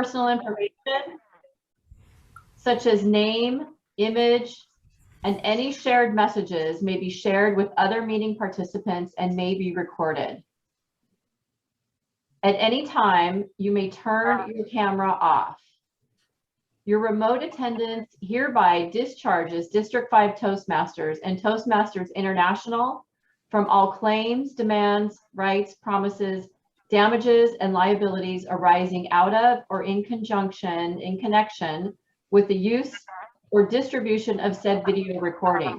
personal information, such as name, image, and any shared messages may be shared with other meeting participants and may be recorded. At any time, you may turn your camera off. Your remote attendance hereby discharges District 5 Toastmasters and Toastmasters International from all claims, demands, rights, promises, damages, and liabilities arising out of or in connection with the use or distribution of said video recording,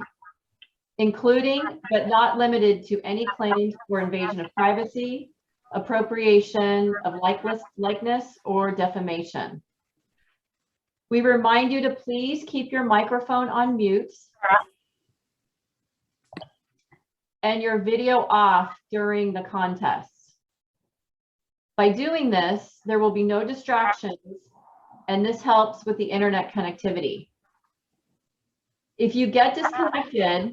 including but not limited to any claims for invasion of privacy, appropriation of likeness, or defamation. We remind you to please keep your microphone on mute and your video off during the contest. By doing this, there will be no distractions, and this helps with the internet connectivity. If you get disconnected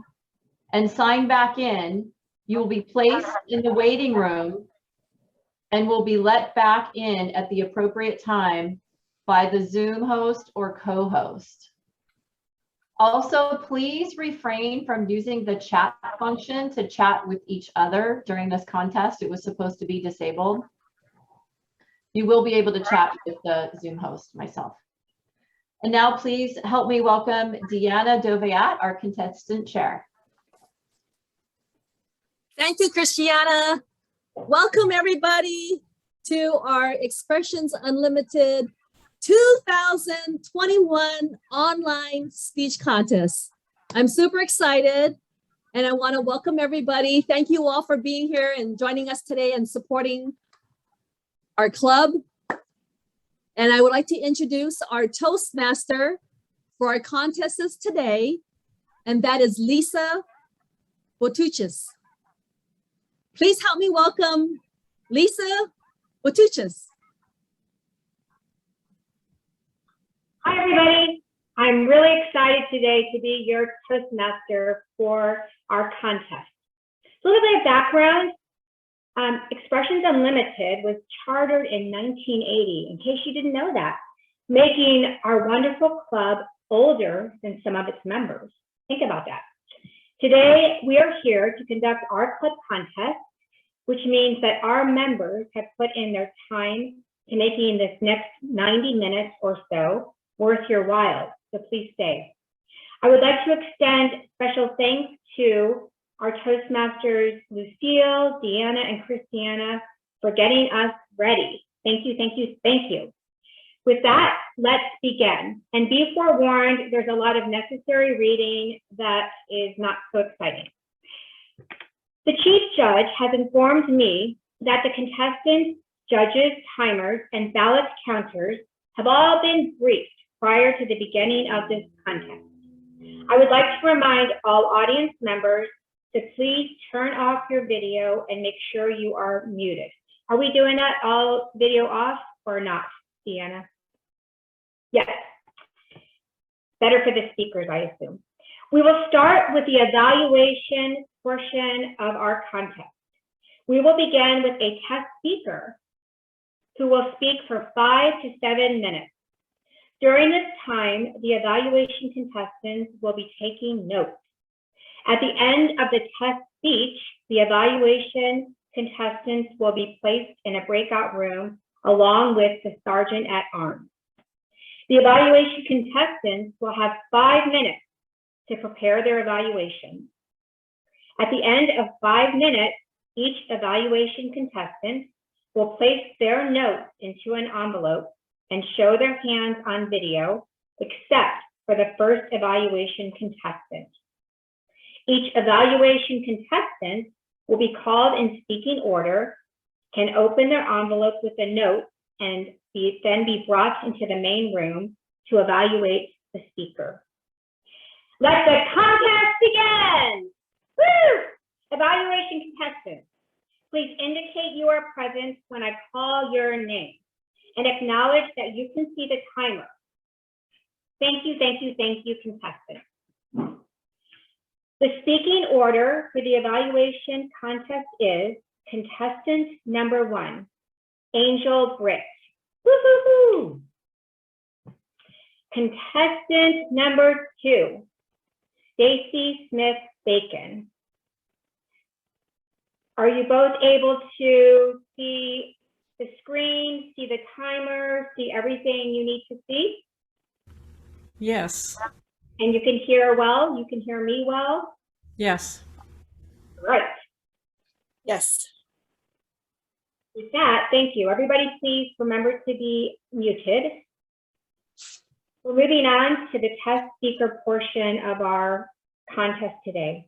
and sign back in, you will be placed in the waiting room and will be let back in at the appropriate time by the Zoom host or co-host. Also, please refrain from using the chat function to chat with each other during this contest. It was supposed to be disabled. You will be able to chat with the Zoom host, myself. And now please help me welcome Deanna Doviat, our contestant chair. Thank you, Christiana. Welcome everybody to our Expressions Unlimited 2021 online speech contest. I'm super excited and I want to welcome everybody. Thank you all for being here and joining us today and supporting our club. And I would like to introduce our Toastmaster for our contestants today, and that is Lisa Botuchis. Please help me welcome Lisa Botuchis. Hi, everybody. I'm really excited today to be your Toastmaster for our contest. A little bit of background. Expressions Unlimited was chartered in 1980, in case you didn't know that, making our wonderful club older than some of its members. Think about that. Today, we are here to conduct our club contest, which means that our members have put in their time to making this next 90 minutes or so worth your while, so please stay. I would like to extend special thanks to our Toastmasters, Lucille, Deanna, and Christiana, for getting us ready. Thank you, thank you, thank you. With that, let's begin. And be forewarned, there's a lot of necessary reading that is not so exciting. The chief judge has informed me that the contestants, judges, timers, and ballot counters have all been briefed prior to the beginning of this contest. I would like to remind all audience members to please turn off your video and make sure you are muted. Are we doing that all video off or not, Deanna? Yes. Better for the speakers, I assume. We will start with the evaluation portion of our contest. We will begin with a test speaker who will speak for 5 to 7 minutes. During this time, the evaluation contestants will be taking notes. At the end of the test speech, the evaluation contestants will be placed in a breakout room along with the sergeant at arms. The evaluation contestants will have 5 minutes to prepare their evaluation. At the end of 5 minutes, each evaluation contestant will place their notes into an envelope and show their hands on video, except for the first evaluation contestant. Each evaluation contestant will be called in speaking order, can open their envelope with a note, and then be brought into the main room to evaluate the speaker. Let the contest begin! Woo! Evaluation contestants, please indicate you are present when I call your name and acknowledge that you can see the timer. Thank you, thank you, thank you, contestants. The speaking order for the evaluation contest is contestant number 1, Angel Britt. Woo-hoo-hoo! Contestant number 2, Stacy Smith-Bacon. Are you both able to see the screen, see the timer, see everything you need to see? Yes. And you can hear well? You can hear me well? Yes. Right. Yes. With that, thank you. Everybody, please remember to be muted. We're moving on to the test speaker portion of our contest today.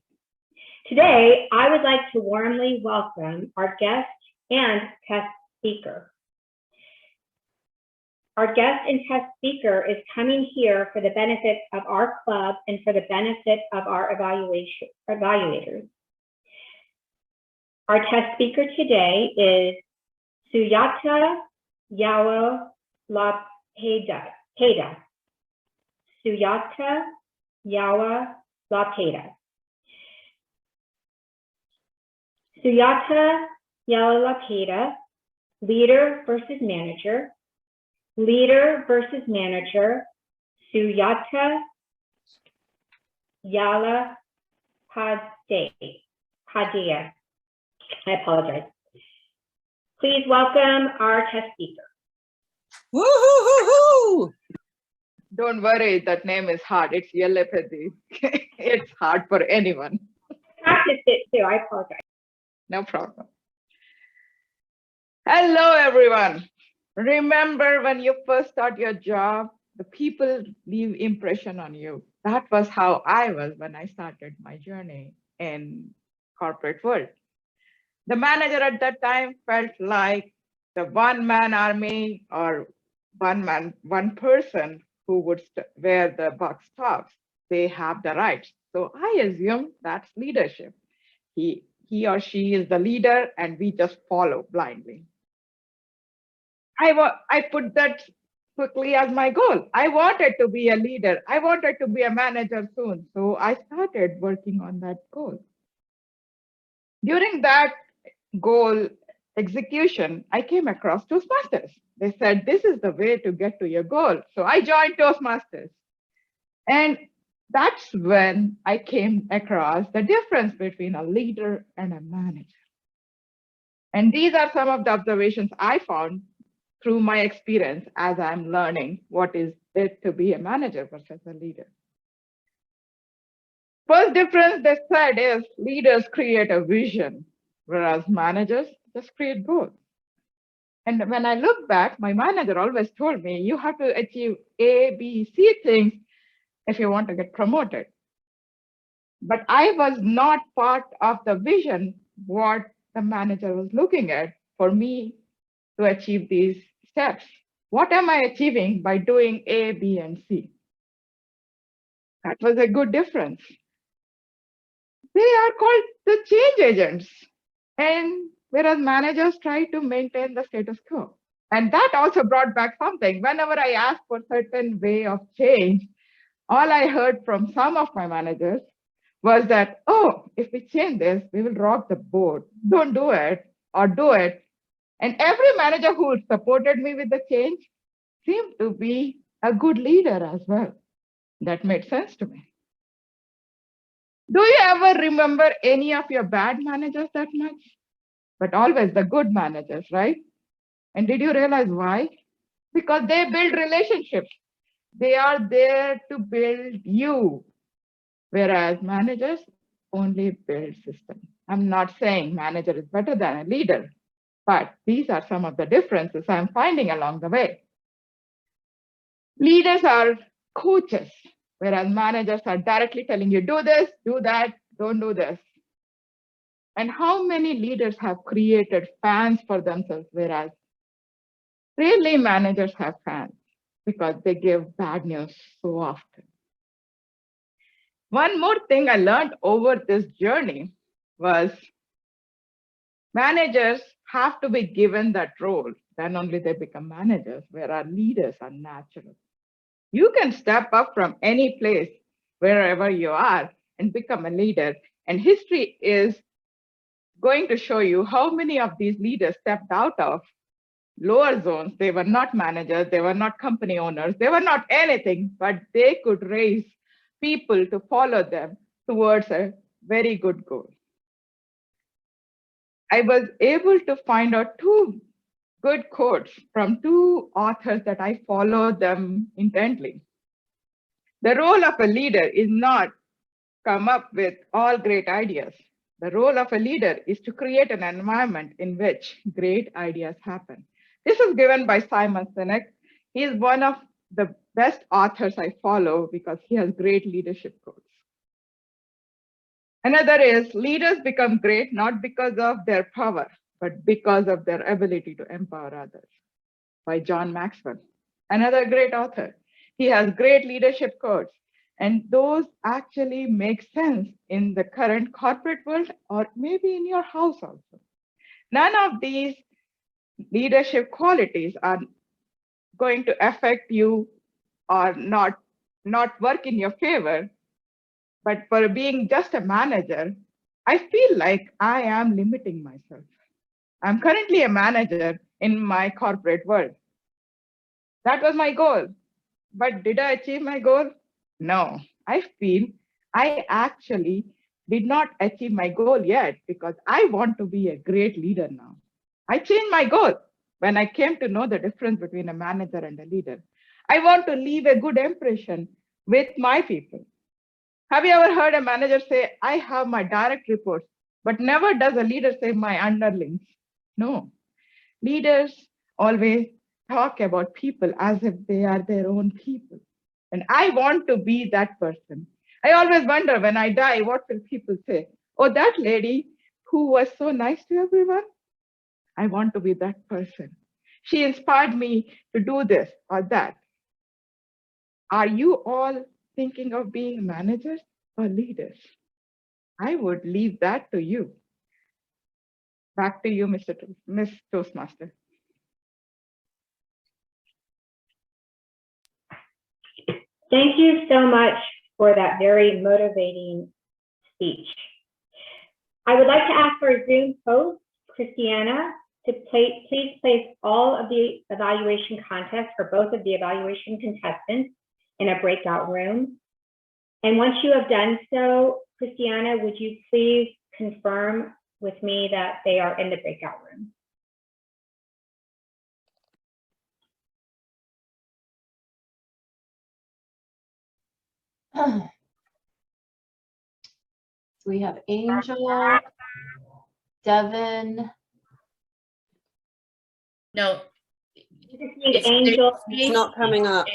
Today, I would like to warmly welcome our guest and test speaker. Our guest and test speaker is coming here for the benefit of our club and for the benefit of our evaluators. Our test speaker today is Suyata Yawa Lapeda. Suyata Yawa Lapeda. Suyata Yawa Lapeda, leader versus manager. Leader versus manager, Suyata Yala Padilla. I apologize. Please welcome our test speaker. Woo-hoo-hoo-hoo! Don't worry, that name is hard. It's Yelepedi. It's hard for anyone. Practiced it too, I apologize. No problem. Hello, everyone. Remember when you first start your job, the people leave impression on you. That was how I was when I started my journey in corporate world. The manager at that time felt like the one-man army or one person who would where the buck stops. They have the rights. So I assume that's leadership. He or she is the leader and we just follow blindly. I put that quickly as my goal. I wanted to be a leader. I wanted to be a manager soon. So I started working on that goal. During that goal execution, I came across Toastmasters. They said, this is the way to get to your goal. So I joined Toastmasters. And that's when I came across the difference between a leader and a manager. And these are some of the observations I found through my experience as I'm learning what is it to be a manager versus a leader. First difference they said is leaders create a vision, whereas managers just create goals. And when I look back, my manager always told me, you have to achieve A, B, C things if you want to get promoted. But I was not part of the vision, what the manager was looking at for me to achieve these steps. What am I achieving by doing A, B, and C? That was a good difference. They are called the change agents. And whereas managers try to maintain the status quo. And that also brought back something. Whenever I asked for certain way of change, all I heard from some of my managers was that, oh, if we change this, we will rock the boat. Don't do it or do it. And every manager who supported me with the change seemed to be a good leader as well. That made sense to me. Do you ever remember any of your bad managers that much? But always the good managers, right? And did you realize why? Because they build relationships. They are there to build you, whereas managers only build systems. I'm not saying manager is better than a leader, but these are some of the differences I'm finding along the way. Leaders are coaches, whereas managers are directly telling you, do this, do that, don't do this. And how many leaders have created fans for themselves, whereas rarely managers have fans because they give bad news so often. One more thing I learned over this journey was managers have to be given that role, then only they become managers, whereas leaders are natural. You can step up from any place, wherever you are, and become a leader. And history is going to show you how many of these leaders stepped out of lower zones. They were not managers, they were not company owners, they were not anything, but they could raise people to follow them towards a very good goal. I was able to find out two good quotes from two authors that I follow them intently. The role of a leader is not come up with all great ideas. The role of a leader is to create an environment in which great ideas happen. This is given by Simon Sinek. He is one of the best authors I follow because he has great leadership quotes. Another is leaders become great not because of their power, but because of their ability to empower others, by John Maxwell, another great author. He has great leadership quotes, and those actually make sense in the current corporate world or maybe in your house also. None of these leadership qualities are going to affect you or not work in your favor. But for being just a manager, I feel like I am limiting myself. I'm currently a manager in my corporate world. That was my goal. But did I achieve my goal? No. I feel I actually did not achieve my goal yet because I want to be a great leader now. I changed my goal when I came to know the difference between a manager and a leader. I want to leave a good impression with my people. Have you ever heard a manager say, I have my direct reports, but never does a leader say my underlings? No. Leaders always talk about people as if they are their own people. And I want to be that person. I always wonder when I die, what will people say? Oh, that lady who was so nice to everyone? I want to be that person. She inspired me to do this or that. Are you all thinking of being managers or leaders? I would leave that to you. Back to you, Miss Toastmaster. Thank you so much for that very motivating speech. I would like to ask our Zoom host, Christiana, to please place all of the evaluation contests for both of the evaluation contestants in a breakout room. And once you have done so, Christiana, would you please confirm with me that they are in the breakout room? So we have Angel, Devin. No, You just need Angel. Stacy. It's not coming up.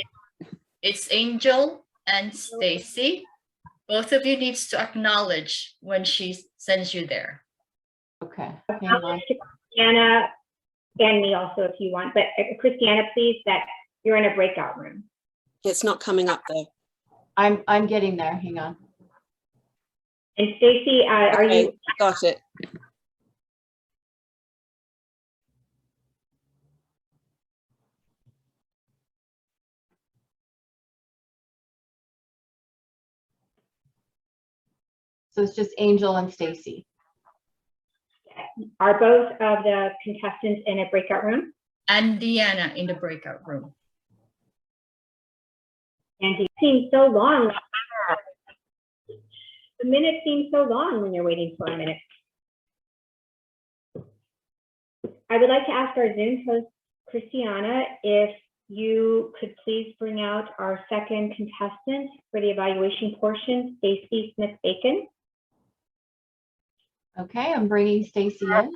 It's Angel and Stacy. Both of you needs to acknowledge when she sends you there. Okay, hang on. Christiana and me also if you want, but Christiana, please, that you're in a breakout room. It's not coming up though. I'm getting there. Hang on. And Stacy, are Okay, you? got it. So it's just Angel and Stacy. Are both of the contestants in a breakout room? And Deanna in the breakout room. And it seems so long. The minute seems so long when you're waiting for a minute. I would like to ask our Zoom host, Christiana, if you could please bring out our second contestant for the evaluation portion, Stacy Smith-Bacon. Okay, I'm bringing Stacy in. Let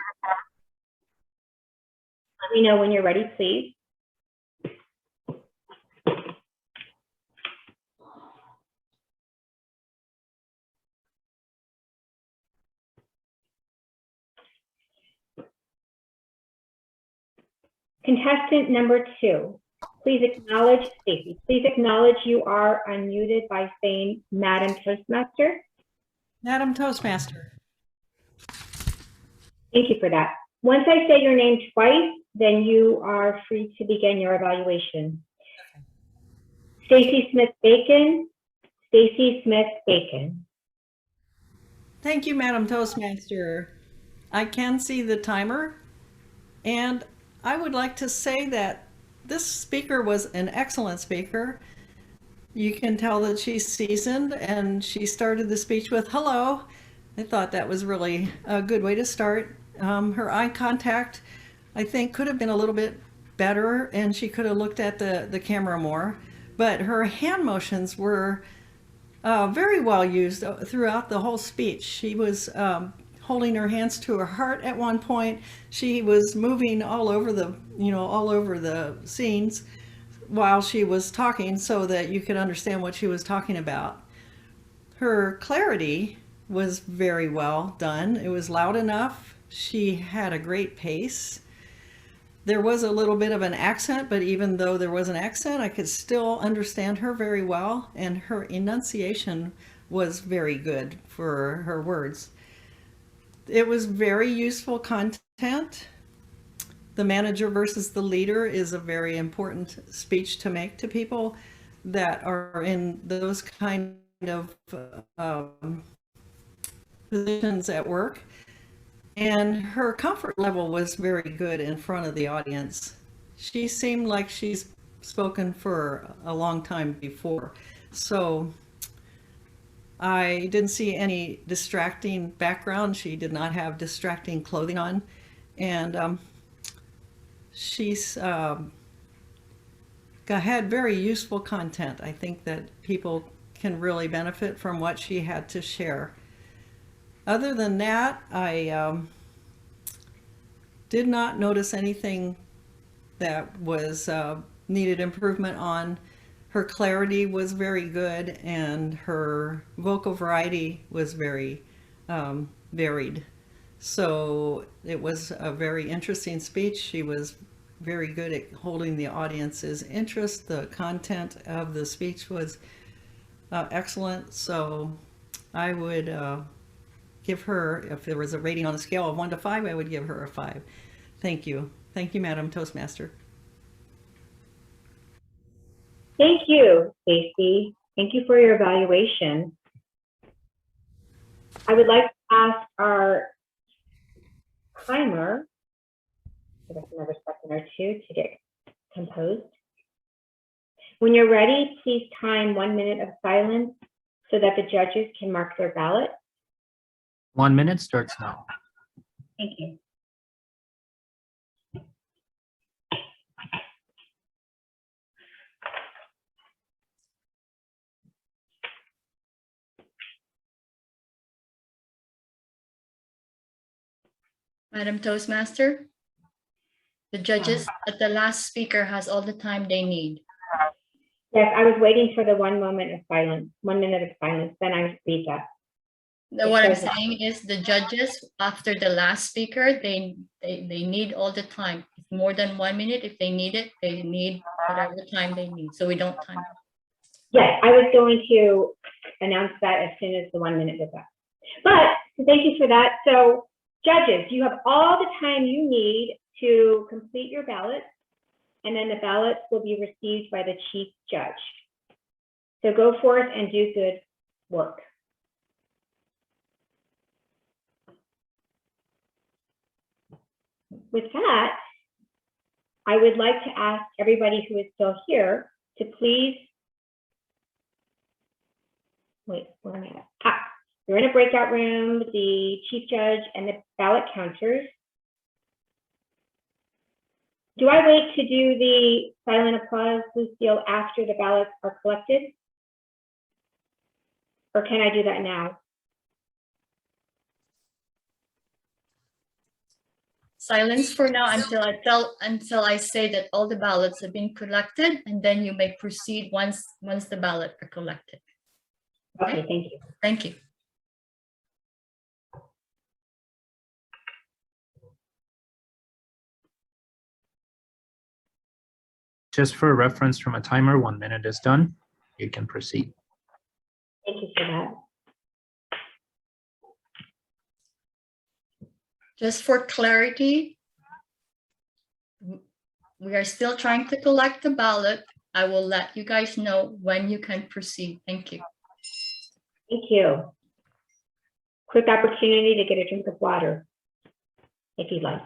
me know when you're ready, please. Contestant number 2, please acknowledge, Stacy, please acknowledge you are unmuted by saying Madam Toastmaster. Madam Toastmaster. Thank you for that. Once I say your name twice, then you are free to begin your evaluation. Stacy Smith-Bacon, Stacy Smith-Bacon. Thank you, Madam Toastmaster. I can see the timer, and I would like to say that this speaker was an excellent speaker. You can tell that she's seasoned, and she started the speech with hello. I thought that was really a good way to start. Her eye contact, I think, could have been a little bit better, and she could have looked at the camera more. But her hand motions were very well used throughout the whole speech. She was holding her hands to her heart at one point. She was moving all over the scenes while she was talking so that you could understand what she was talking about. Her clarity was very well done. It was loud enough. She had a great pace. There was a little bit of an accent, but even though there was an accent, I could still understand her very well, and her enunciation was very good for her words. It was very useful content. The manager versus the leader is a very important speech to make to people that are in those kind of positions at work. And her comfort level was very good in front of the audience. She seemed like she's spoken for a long time before. So I didn't see any distracting background. She did not have distracting clothing on. And she's had very useful content. I think that people can really benefit from what she had to share. Other than that, I did not notice anything that was needed improvement on. Her clarity was very good, and her vocal variety was very varied. So it was a very interesting speech. She was very good at holding the audience's interest. The content of the speech was excellent. So I would give her, if there was a rating on a scale of 1 to 5, I would give her a 5. Thank you. Thank you, Madam Toastmaster. Thank you, Stacy. Thank you for your evaluation. I would like to ask our timer, give us another second or two to get composed. When you're ready, please time 1 minute of silence so that the judges can mark their ballot. 1 minute starts now. Thank you. Madam Toastmaster, the judges at the last speaker has all the time they need. Yes, I was waiting for the 1 moment of silence, 1 minute of silence, then I read that. What I'm saying is the judges after the last speaker, they need all the time. More than 1 minute, if they need it, they need whatever time they need. So we don't time it. Yes, I was going to announce that as soon as the 1 minute was up. But thank you for that. So judges, you have all the time you need to complete your ballot, and then the ballots will be received by the chief judge. So go forth and do good work. With that, I would like to ask everybody who is still here to please, wait, where am I at? You're in a breakout room, the chief judge and the ballot counters. Do I wait to do the silent applause, Lucille, after the ballots are collected? Or can I do that now? Silence for now until I say that all the ballots have been collected, and then you may proceed once the ballots are collected. Okay, thank you. Thank you. Just for reference from a timer, 1 minute is done. You can proceed. Thank you for that. Just for clarity, we are still trying to collect the ballot. I will let you guys know when you can proceed. Thank you. Thank you. Quick opportunity to get a drink of water, if you'd like.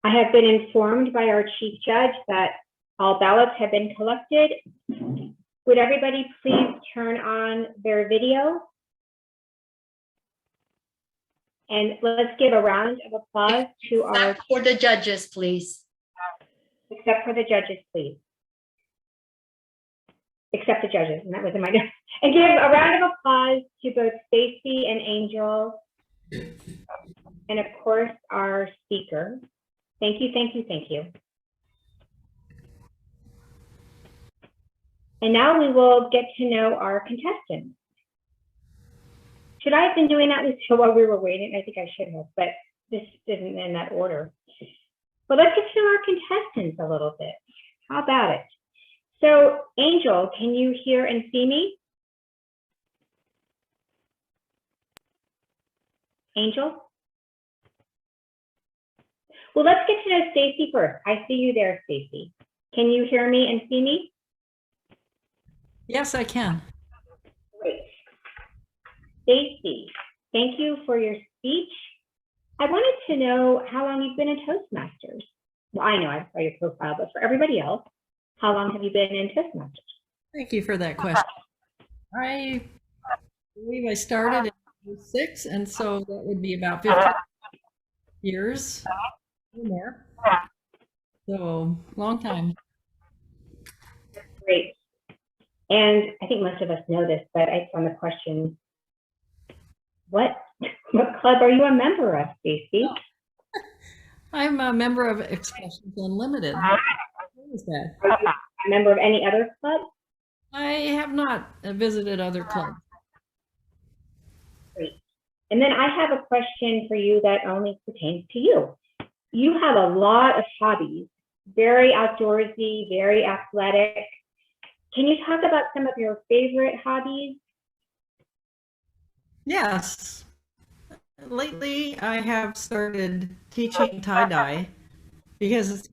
I have been informed by our chief judge that all ballots have been collected. Would everybody please turn on their video? And let's give a round of applause to our, Except for the judges, please. except for the judges, please. Except the judges, and that was in my notes. And give a round of applause to both Stacy and Angel. And of course, our speaker. Thank you, thank you, thank you. And now we will get to know our contestants. Should I have been doing that while we were waiting? I think I should have, but this isn't in that order. But let's get to know our contestants a little bit. How about it? So, Angel, can you hear and see me? Angel? Well, let's get to know Stacy first. I see you there, Stacy. Can you hear me and see me? Yes, I can. Great. Stacy, thank you for your speech. I wanted to know how long you've been in Toastmasters. Well, I know I saw your profile, but for everybody else, how long have you been in Toastmasters? Thank you for that question. I believe I started in 2006, and so that would be about 15 years or more. So, long time. Great. And I think most of us know this, but I found the question, what club are you a member of, Stacy? I'm a member of Expressions Unlimited. What is that? Are you a member of any other club? I have not visited other clubs. Great. And then I have a question for you that only pertains to you. You have a lot of hobbies, very outdoorsy, very athletic. Can you talk about some of your favorite hobbies? Yes. Lately, I have started teaching tie-dye because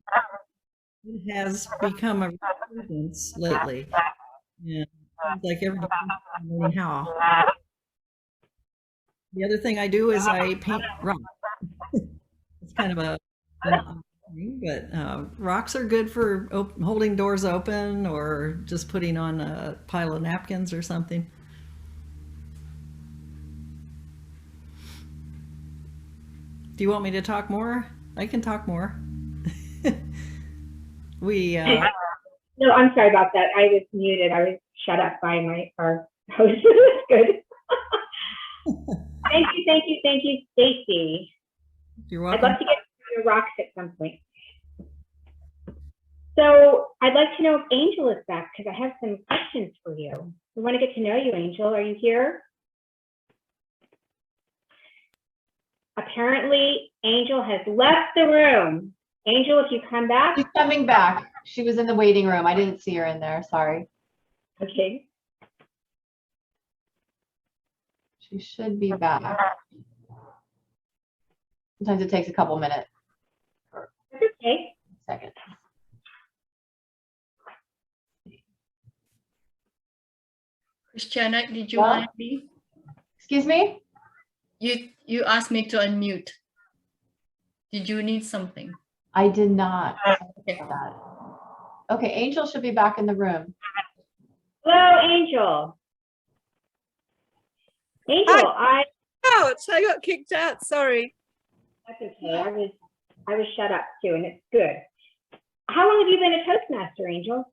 it has become a resurgence lately. Yeah, seems like everybody's learning how. The other thing I do is I paint rocks. It's kind of an odd thing, but rocks are good for holding doors open or just putting on a pile of napkins or something. Do you want me to talk more? I can talk more. No, I'm sorry about that. I was muted. I was shut up by our host. Good. Thank you, Stacy. You're I'd welcome. love to get to your rocks at some point. So I'd like to know if Angel is back because I have some questions for you. We want to get to know you, Angel. Are you here? Apparently, Angel has left the room. Angel, if you come back. She's coming back. She was in the waiting room. I didn't see her in there. Sorry. Okay. She should be back. Sometimes it takes a couple minutes. Okay. Second. Christiana, did you What? want me? Excuse me? You asked me to unmute. Did you need something? I did not. Okay. Okay, Angel should be back in the room. Hello, Angel. Angel, Ouch, I got kicked out, sorry. that's okay. I was shut up too, and it's good. How long have you been a Toastmaster, Angel?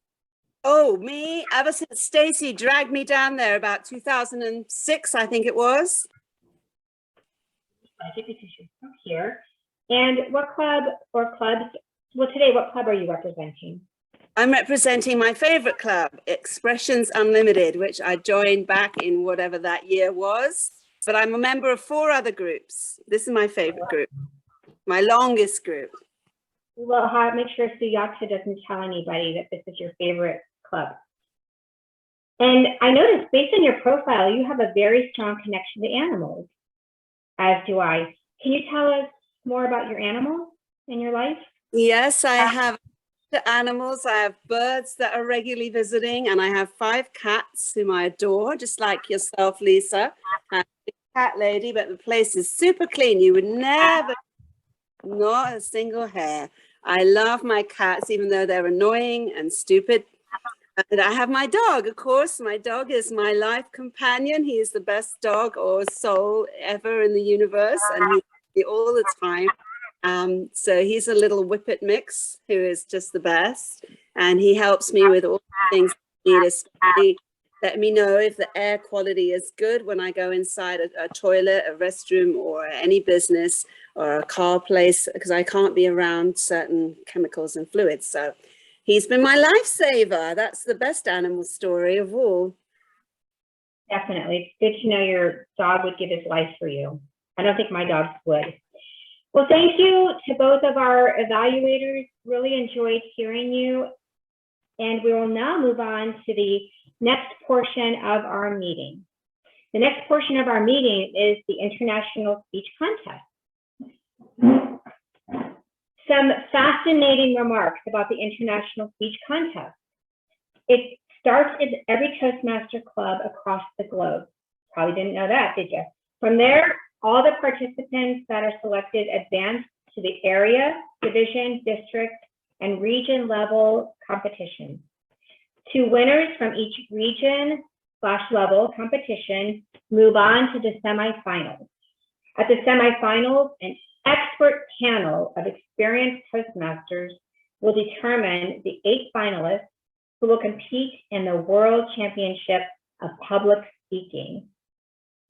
Oh, me? Ever since Stacy dragged me down there about 2006, I think it was. I think because you're from here. And what club or clubs, well, today, what club are you representing? I'm representing my favorite club, Expressions Unlimited, which I joined back in whatever that year was. But I'm a member of 4 other groups. This is my favorite group, my longest group. Well, make sure Suyata doesn't tell anybody that this is your favorite club. And I noticed based on your profile, you have a very strong connection to animals, as do I. Can you tell us more about your animals in your life? Yes, I have animals. I have birds that are regularly visiting, and I have 5 cats whom I adore, just like yourself, Lisa. I'm a cat lady, but the place is super clean. You would never not a single hair. I love my cats, even though they're annoying and stupid. And I have my dog, of course. My dog is my life companion. He is the best dog or soul ever in the universe, and he's with me all the time. So he's a little whippet mix who is just the best, and he helps me with all the things I need, especially let me know if the air quality is good when I go inside a toilet, a restroom, or any business or a car place, because I can't be around certain chemicals and fluids. So he's been my lifesaver. That's the best animal story of all. Definitely. It's good to know your dog would give his life for you. I don't think my dogs would. Well, thank you to both of our evaluators. Really enjoyed hearing you. And we will now move on to the next portion of our meeting. The next portion of our meeting is the International Speech Contest. Some fascinating remarks about the International Speech Contest. It starts in every Toastmaster club across the globe. Probably didn't know that, did you? From there, all the participants that are selected advance to the area, division, district, and region level competition. 2 winners from each region/level competition move on to the semifinals. At the semifinals, an expert panel of experienced Toastmasters will determine the 8 finalists who will compete in the World Championship of Public Speaking.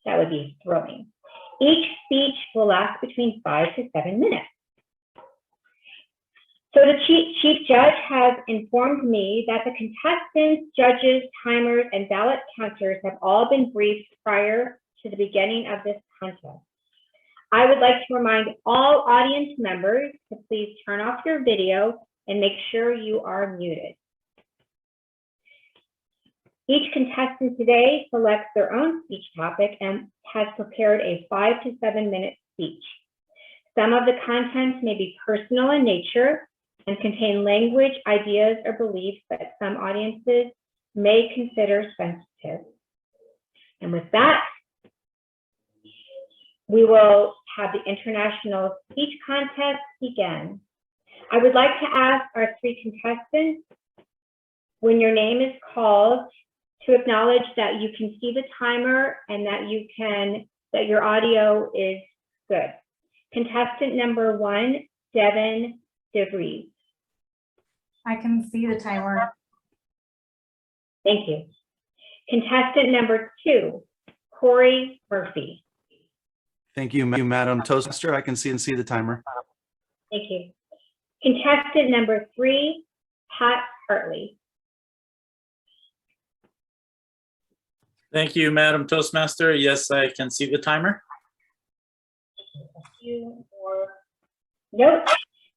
That would be thrilling. Each speech will last between 5 to 7 minutes. So the chief judge has informed me that the contestants, judges, timers, and ballot counters have all been briefed prior to the beginning of this contest. I would like to remind all audience members to please turn off your video and make sure you are muted. Each contestant today selects their own speech topic and has prepared a 5 to 7 minute speech. Some of the contents may be personal in nature and contain language, ideas, or beliefs that some audiences may consider sensitive. And with that, we will have the International Speech Contest begin. I would like to ask our 3 contestants, when your name is called, to acknowledge that you can see the timer and that your audio is good. Contestant number 1, Devin DeVries. I can see the timer. Thank you. Contestant number 2, Corey Murphy. Thank you, Madam Toastmaster. I can see the timer. Thank you. Contestant number 3, Pat Hartley. Thank you, Madam Toastmaster. Yes, I can see the timer. Note,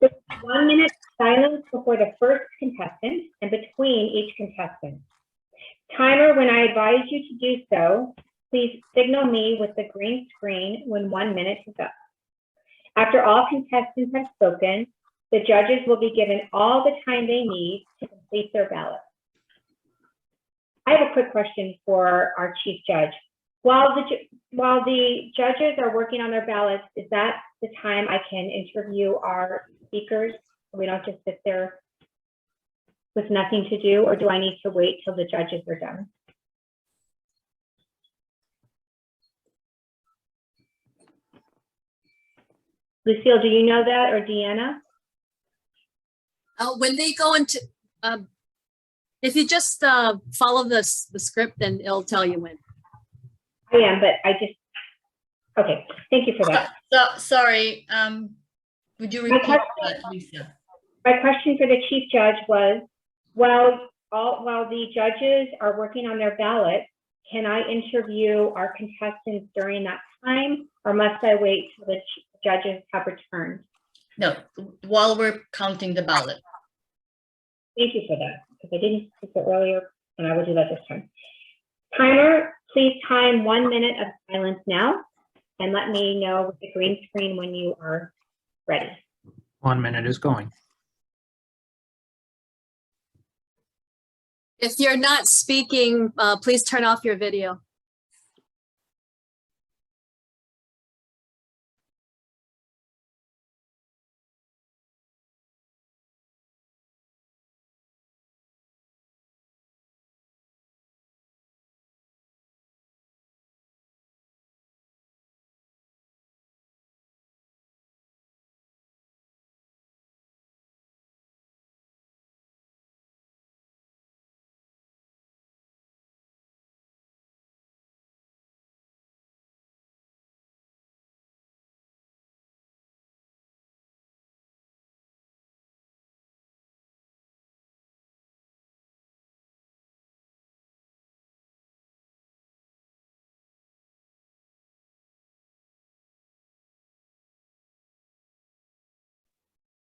there's 1 minute silence before the first contestant and between each contestant. Timer, when I advise you to do so, please signal me with the green screen when 1 minute is up. After all contestants have spoken, the judges will be given all the time they need to complete their ballot. I have a quick question for our chief judge. While the judges are working on their ballots, is that the time I can interview our speakers? We don't just sit there with nothing to do, or do I need to wait till the judges are done? Lucille, do you know that, or Deanna? When they go into, if you just follow the script, then it'll tell you when. I am, but I just, okay, thank you for that. Sorry, would you repeat that, Lisa? My question for the chief judge was, while the judges are working on their ballot, can I interview our contestants during that time, or must I wait till the judges have returned? No, while we're counting the ballot. Thank you for that, because I didn't speak it earlier, and I will do that this time. Timer, please time 1 minute of silence now, and let me know with the green screen when you are ready. 1 minute is going. If you're not speaking, please turn off your video.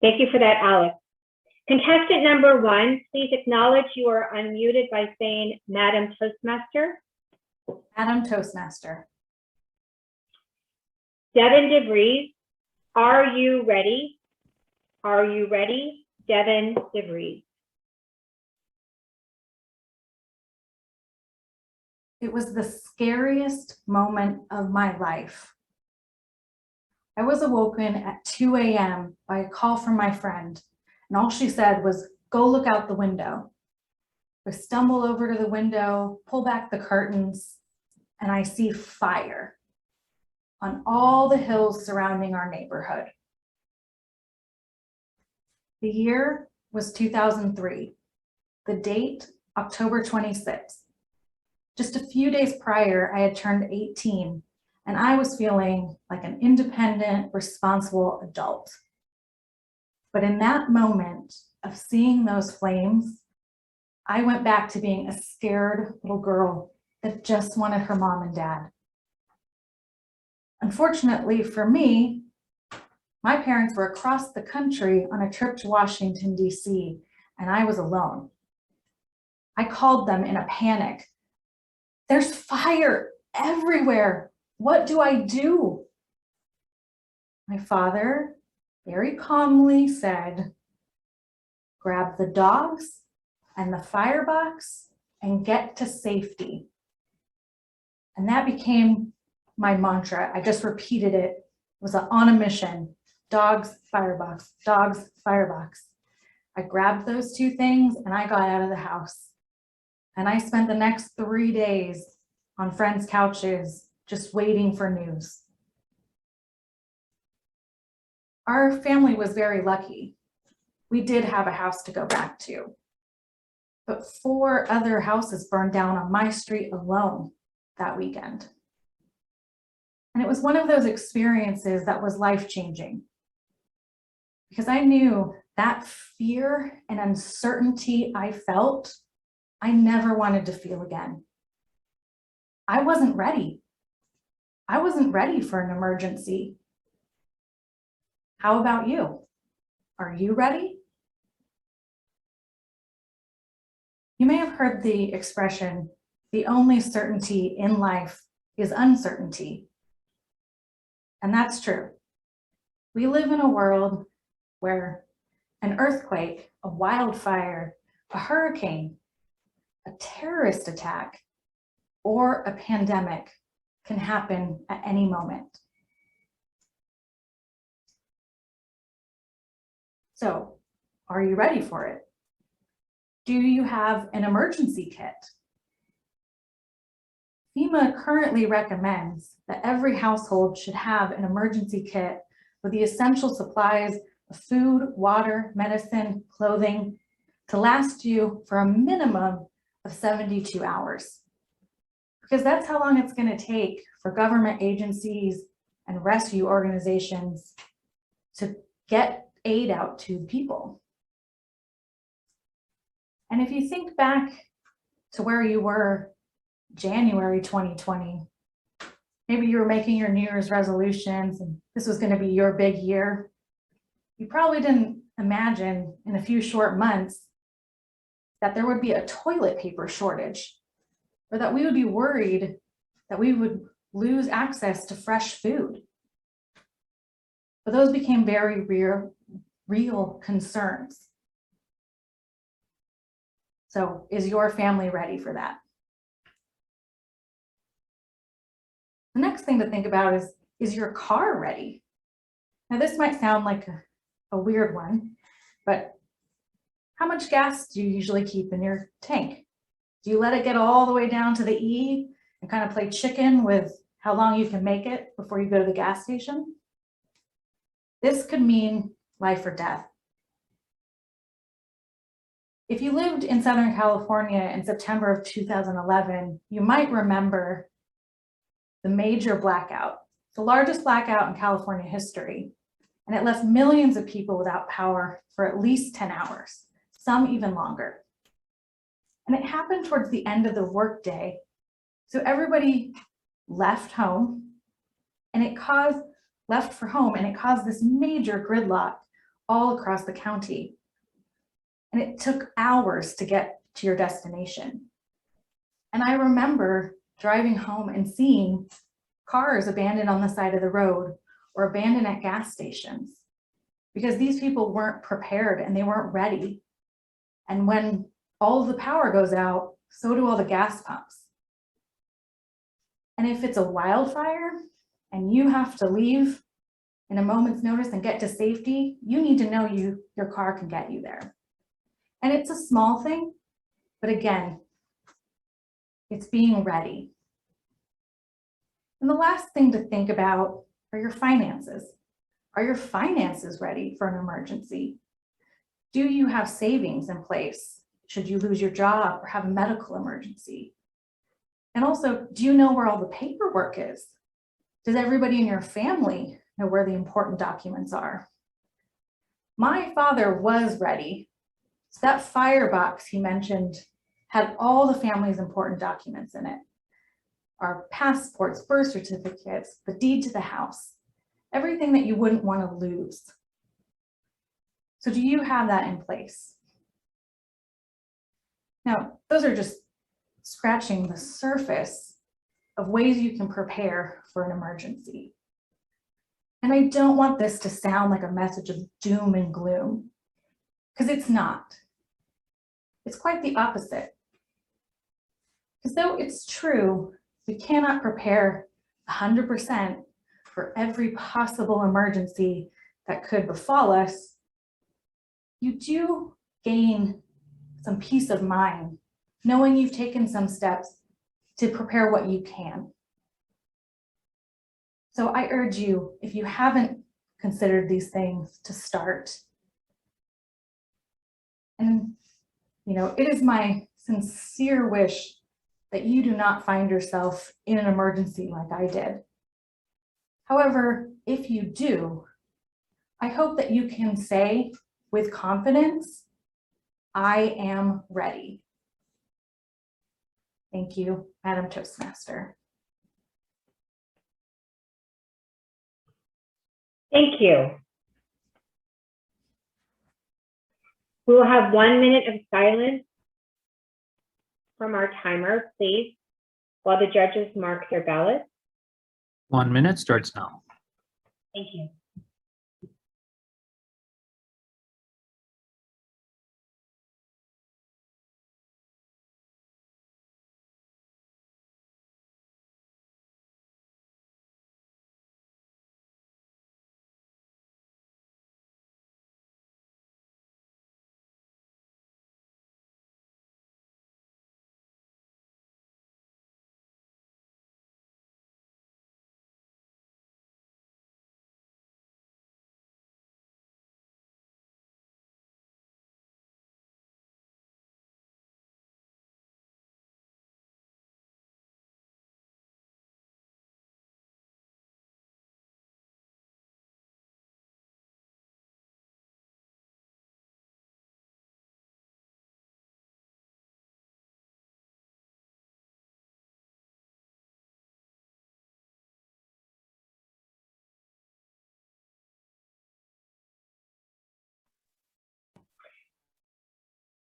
Thank you for that, Alex. Contestant number 1, please acknowledge you are unmuted by saying Madam Toastmaster. Madam Toastmaster. Devin DeVries, are you ready? Are you ready? Devin DeVries. It was the scariest moment of my life. I was awoken at 2 a.m. by a call from my friend, and all she said was, "Go look out the window." I stumble over to the window, pull back the curtains, and I see fire on all the hills surrounding our neighborhood. The year was 2003. The date, October 26th. Just a few days prior, I had turned 18, and I was feeling like an independent, responsible adult. But in that moment of seeing those flames, I went back to being a scared little girl that just wanted her mom and dad. Unfortunately for me, my parents were across the country on a trip to Washington, D.C., and I was alone. I called them in a panic. "There's fire everywhere. What do I do?" My father very calmly said, "Grab the dogs and the firebox and get to safety." And that became my mantra. I just repeated it. It was on a mission. Dogs, firebox, dogs, firebox. I grabbed those two things and I got out of the house. And I spent the next 3 days on friends' couches, just waiting for news. Our family was very lucky. We did have a house to go back to, but 4 other houses burned down on my street alone that weekend. And it was one of those experiences that was life-changing, because I knew that fear and uncertainty I felt, I never wanted to feel again. I wasn't ready. I wasn't ready for an emergency. How about you? Are you ready? You may have heard the expression, "The only certainty in life is uncertainty." And that's true. We live in a world where an earthquake, a wildfire, a hurricane, a terrorist attack, or a pandemic can happen at any moment. So, are you ready for it? Do you have an emergency kit? FEMA currently recommends that every household should have an emergency kit with the essential supplies of food, water, medicine, clothing to last you for a minimum of 72 hours. Because that's how long it's going to take for government agencies and rescue organizations to get aid out to people. And if you think back to where you were January 2020, maybe you were making your New Year's resolutions and this was going to be your big year. You probably didn't imagine in a few short months that there would be a toilet paper shortage, or that we would be worried that we would lose access to fresh food. But those became very real concerns. So is your family ready for that? The next thing to think about is your car ready? Now this might sound like a weird one, but how much gas do you usually keep in your tank? Do you let it get all the way down to the E and kind of play chicken with how long you can make it before you go to the gas station? This could mean life or death. If you lived in Southern California in September of 2011, you might remember the major blackout, the largest blackout in California history, and it left millions of people without power for at least 10 hours, some even longer. And it happened towards the end of the workday. So everybody left home and it caused this major gridlock all across the county. And it took hours to get to your destination. And I remember driving home and seeing cars abandoned on the side of the road or abandoned at gas stations because these people weren't prepared and they weren't ready. And when all of the power goes out, so do all the gas pumps. And if it's a wildfire and you have to leave in a moment's notice and get to safety, you need to know your car can get you there. And it's a small thing, but again, it's being ready. And the last thing to think about are your finances. Are your finances ready for an emergency? Do you have savings in place should you lose your job or have a medical emergency? And also, do you know where all the paperwork is? Does everybody in your family know where the important documents are? My father was ready. So that firebox he mentioned had all the family's important documents in it. Our passports, birth certificates, the deed to the house, everything that you wouldn't want to lose. So do you have that in place? Now, those are just scratching the surface of ways you can prepare for an emergency. And I don't want this to sound like a message of doom and gloom, because it's not. It's quite the opposite. Because though it's true, we cannot prepare 100% for every possible emergency that could befall us, you do gain some peace of mind knowing you've taken some steps to prepare what you can. So I urge you, if you haven't considered these things, to start. And it is my sincere wish that you do not find yourself in an emergency like I did. However, if you do, I hope that you can say with confidence, I am ready. Thank you, Madam Toastmaster. Thank you. We will have 1 minute of silence from our timer, please, while the judges mark their ballots. 1 minute starts now. Thank you.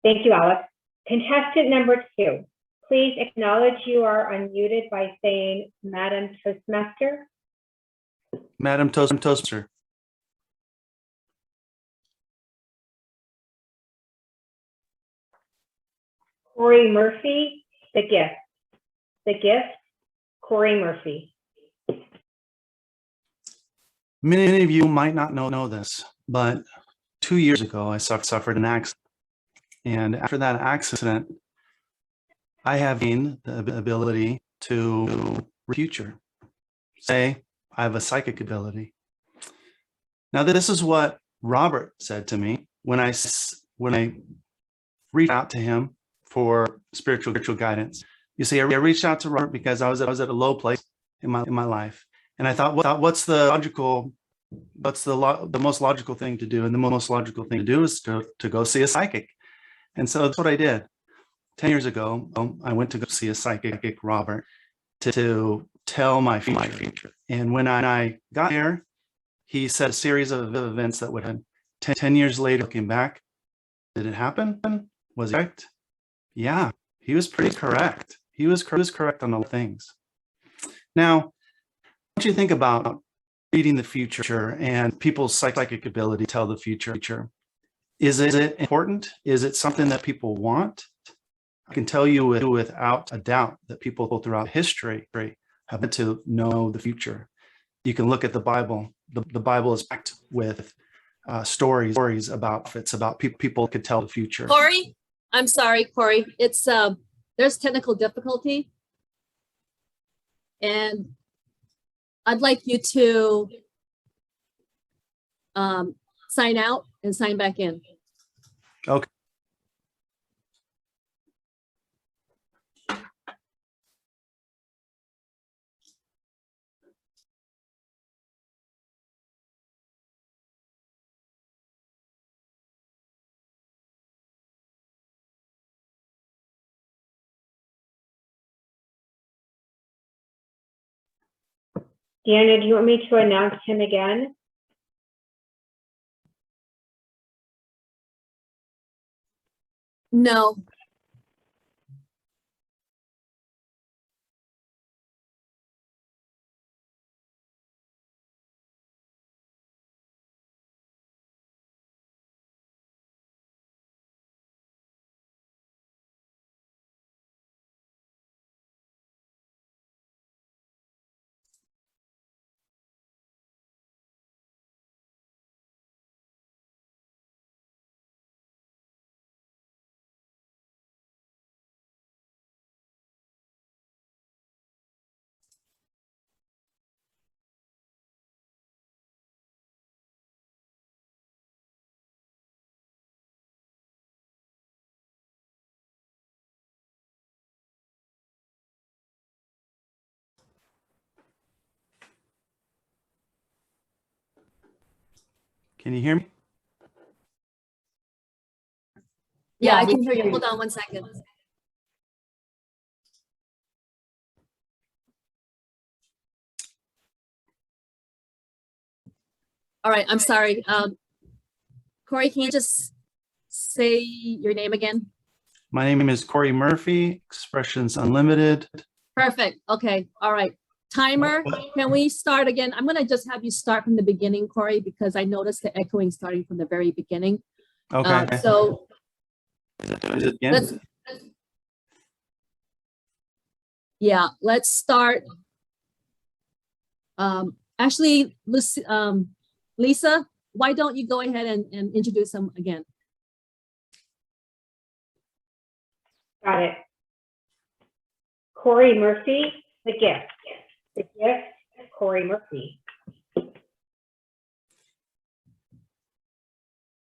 Thank you, Alex. Contestant number 2, please acknowledge you are unmuted by saying Madam Toastmaster. Madam Toastmaster. Corey Murphy, the gift. The gift, Corey Murphy. Many of you might not know this, but 2 years ago, I suffered an accident. And after that accident, I have gained the ability to future. Say, I have a psychic ability. Now, this is what Robert said to me when I reached out to him for spiritual guidance. You see, I reached out to Robert because I was at a low place in my life, and I thought, what's the most logical thing to do? And the most logical thing to do is to go see a psychic. And so that's what I did. 10 years ago, I went to go see a psychic, Robert, to tell my future. And when I got there, he said a series of events that would happen. 10 years later, looking back, did it happen? Was it correct? Yeah, he was pretty correct. He was correct on all things. Now, what do you think about reading the future and people's psychic ability to tell the future? Is it important? Is it something that people want? I can tell you without a doubt that people throughout history have had to know the future. You can look at the Bible. The Bible is packed with stories about people could tell the future. Corey, I'm sorry, Corey. It's there's technical difficulty, and I'd like you to sign out and sign back in. Okay. Deanna, do you want me to announce him again? No. Can you hear me? Yeah, I we can hear you. hear Hold on one second. All right, I'm sorry. Corey, can you just say your name again? My name is Corey Murphy, Expressions Unlimited. Perfect. Okay. All right. Timer. Can we start again? I'm going to just have you start from the beginning, Corey, because I noticed the echoing starting from the very beginning. Okay. So Is it again? let's start. Actually, Lisa, why don't you go ahead and introduce them again? Got it. Corey Murphy, the gift. The gift, Corey Murphy.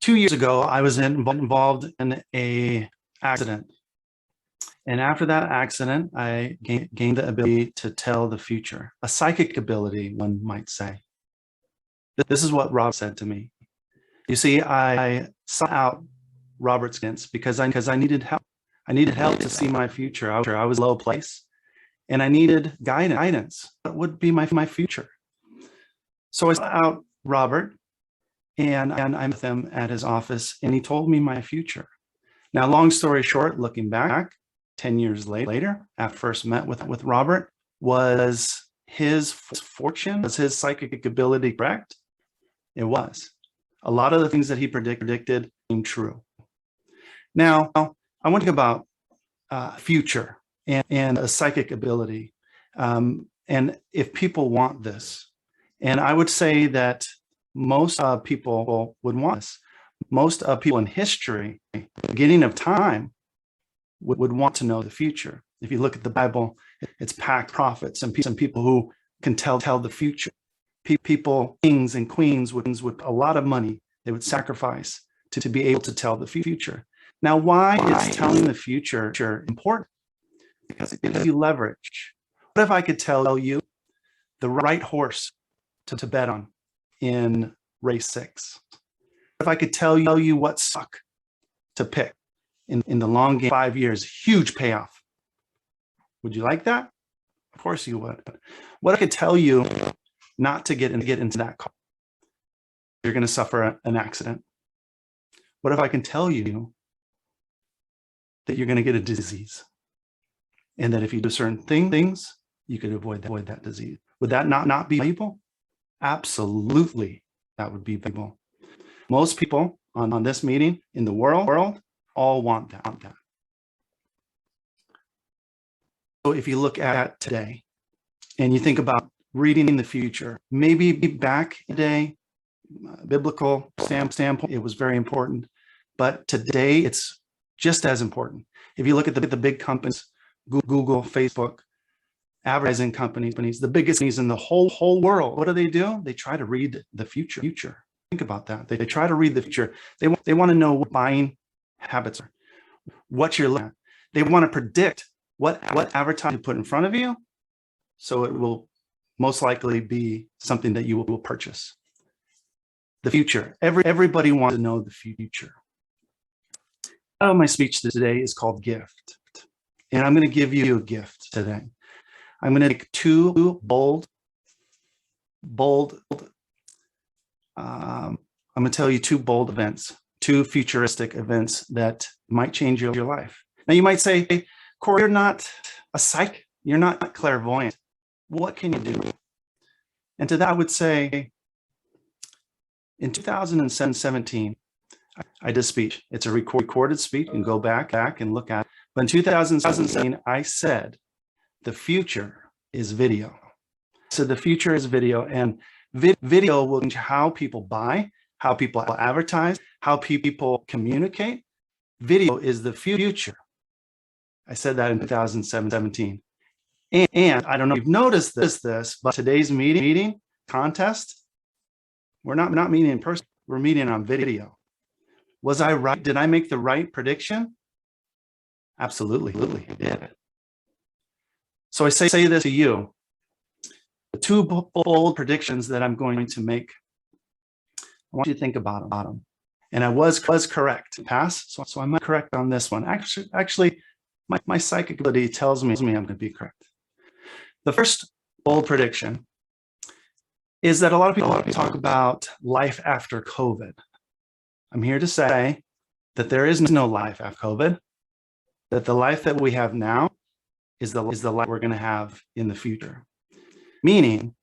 2 years ago, I was involved in an accident. And after that accident, I gained the ability to tell the future, a psychic ability, one might say. This is what Rob said to me. You see, I sought out Robert's guidance because I needed help. I needed help to see my future. I was in a low place, and I needed guidance. What would be my future? So I sought out Robert, and I met him at his office, and he told me my future. Now, long story short, looking back, 10 years later, after first met with Robert, was his fortune, was his psychic ability correct? It was. A lot of the things that he predicted came true. Now, I want to talk about future and a psychic ability. And if people want this, and I would say that most people would want this. Most people in history, beginning of time, would want to know the future. If you look at the Bible, it's packed prophets and people who can tell the future. People, kings and queens with a lot of money, they would sacrifice to be able to tell the future. Now, why is telling the future important? Because it gives you leverage. What if I could tell you the right horse to bet on in race 6? If I could tell you what stock to pick in the long game, 5 years, huge payoff. Would you like that? Of course you would. What I could tell you not to get into that car, you're going to suffer an accident. What if I can tell you that you're going to get a disease, and that if you do certain things, you could avoid that disease? Would that not be valuable? Absolutely, that would be valuable. Most people on this meeting in the world all want that. So if you look at today and you think about reading the future, maybe back in the day, biblical standpoint, it was very important, but today it's just as important. If you look at the big companies, Google, Facebook, advertising companies, the biggest companies in the whole world, what do? They try to read the future. Think about that. They try to read the future. They want to know what buying habits are, what you're looking at. They want to predict what advertising you put in front of you, so it will most likely be something that you will purchase. The future. Everybody wants to know the future. My speech today is called Gift. And I'm going to give you a gift today. I'm going to make two bold, I'm going to tell you two bold events, two futuristic events that might change your life. Now you might say, hey, Corey, you're not a psychic, you're not clairvoyant. What can you do? And to that I would say, in 2017, I did a speech. It's a recorded speech. You can go back and look at it. But in 2017, I said, the future is video. So the future is video, and video will change how people buy, how people advertise, how people communicate. Video is the future. I said that in 2017. And I don't know if you've noticed this, but today's meeting contest, we're not meeting in person, we're meeting on video. Was I right? Did I make the right prediction? Absolutely, I did. So I say this to you, the two bold predictions that I'm going to make, I want you to think about them. And I was correct, pass, so I'm not correct on this one. Actually, my psychic ability tells me I'm going to be correct. The first bold prediction is that a lot of people talk about life after COVID. I'm here to say that there is no life after COVID, that the life that we have now is the life we're going to have in the future. Meaning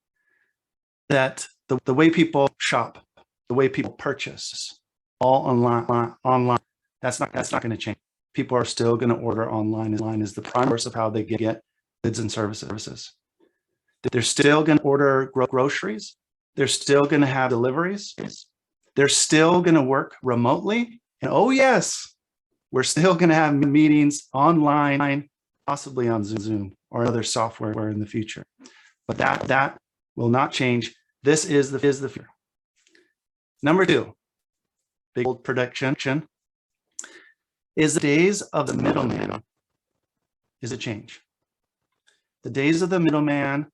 that the way people shop, the way people purchase, all online, that's not going to change. People are still going to order online. Online is the prime source of how they get goods and services. They're still going to order groceries. They're still going to have deliveries. They're still going to work remotely. And oh yes, we're still going to have meetings online, possibly on Zoom or other software in the future. But that will not change. This is the future. Number two, big bold prediction, is the days of the middleman is a change. The days of the middleman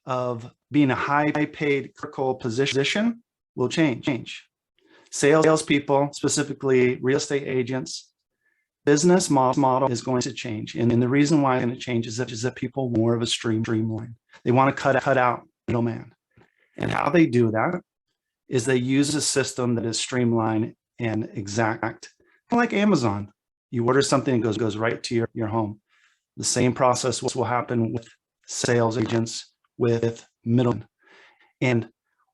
of being a high-paid clerical position will change. Salespeople, specifically real estate agents, business model is going to change. And the reason why it's going to change is that people want more of a streamline. They want to cut out middleman. And how they do that is they use a system that is streamlined and exact, like Amazon. You order something, it goes right to your home. The same process will happen with sales agents, with middlemen. And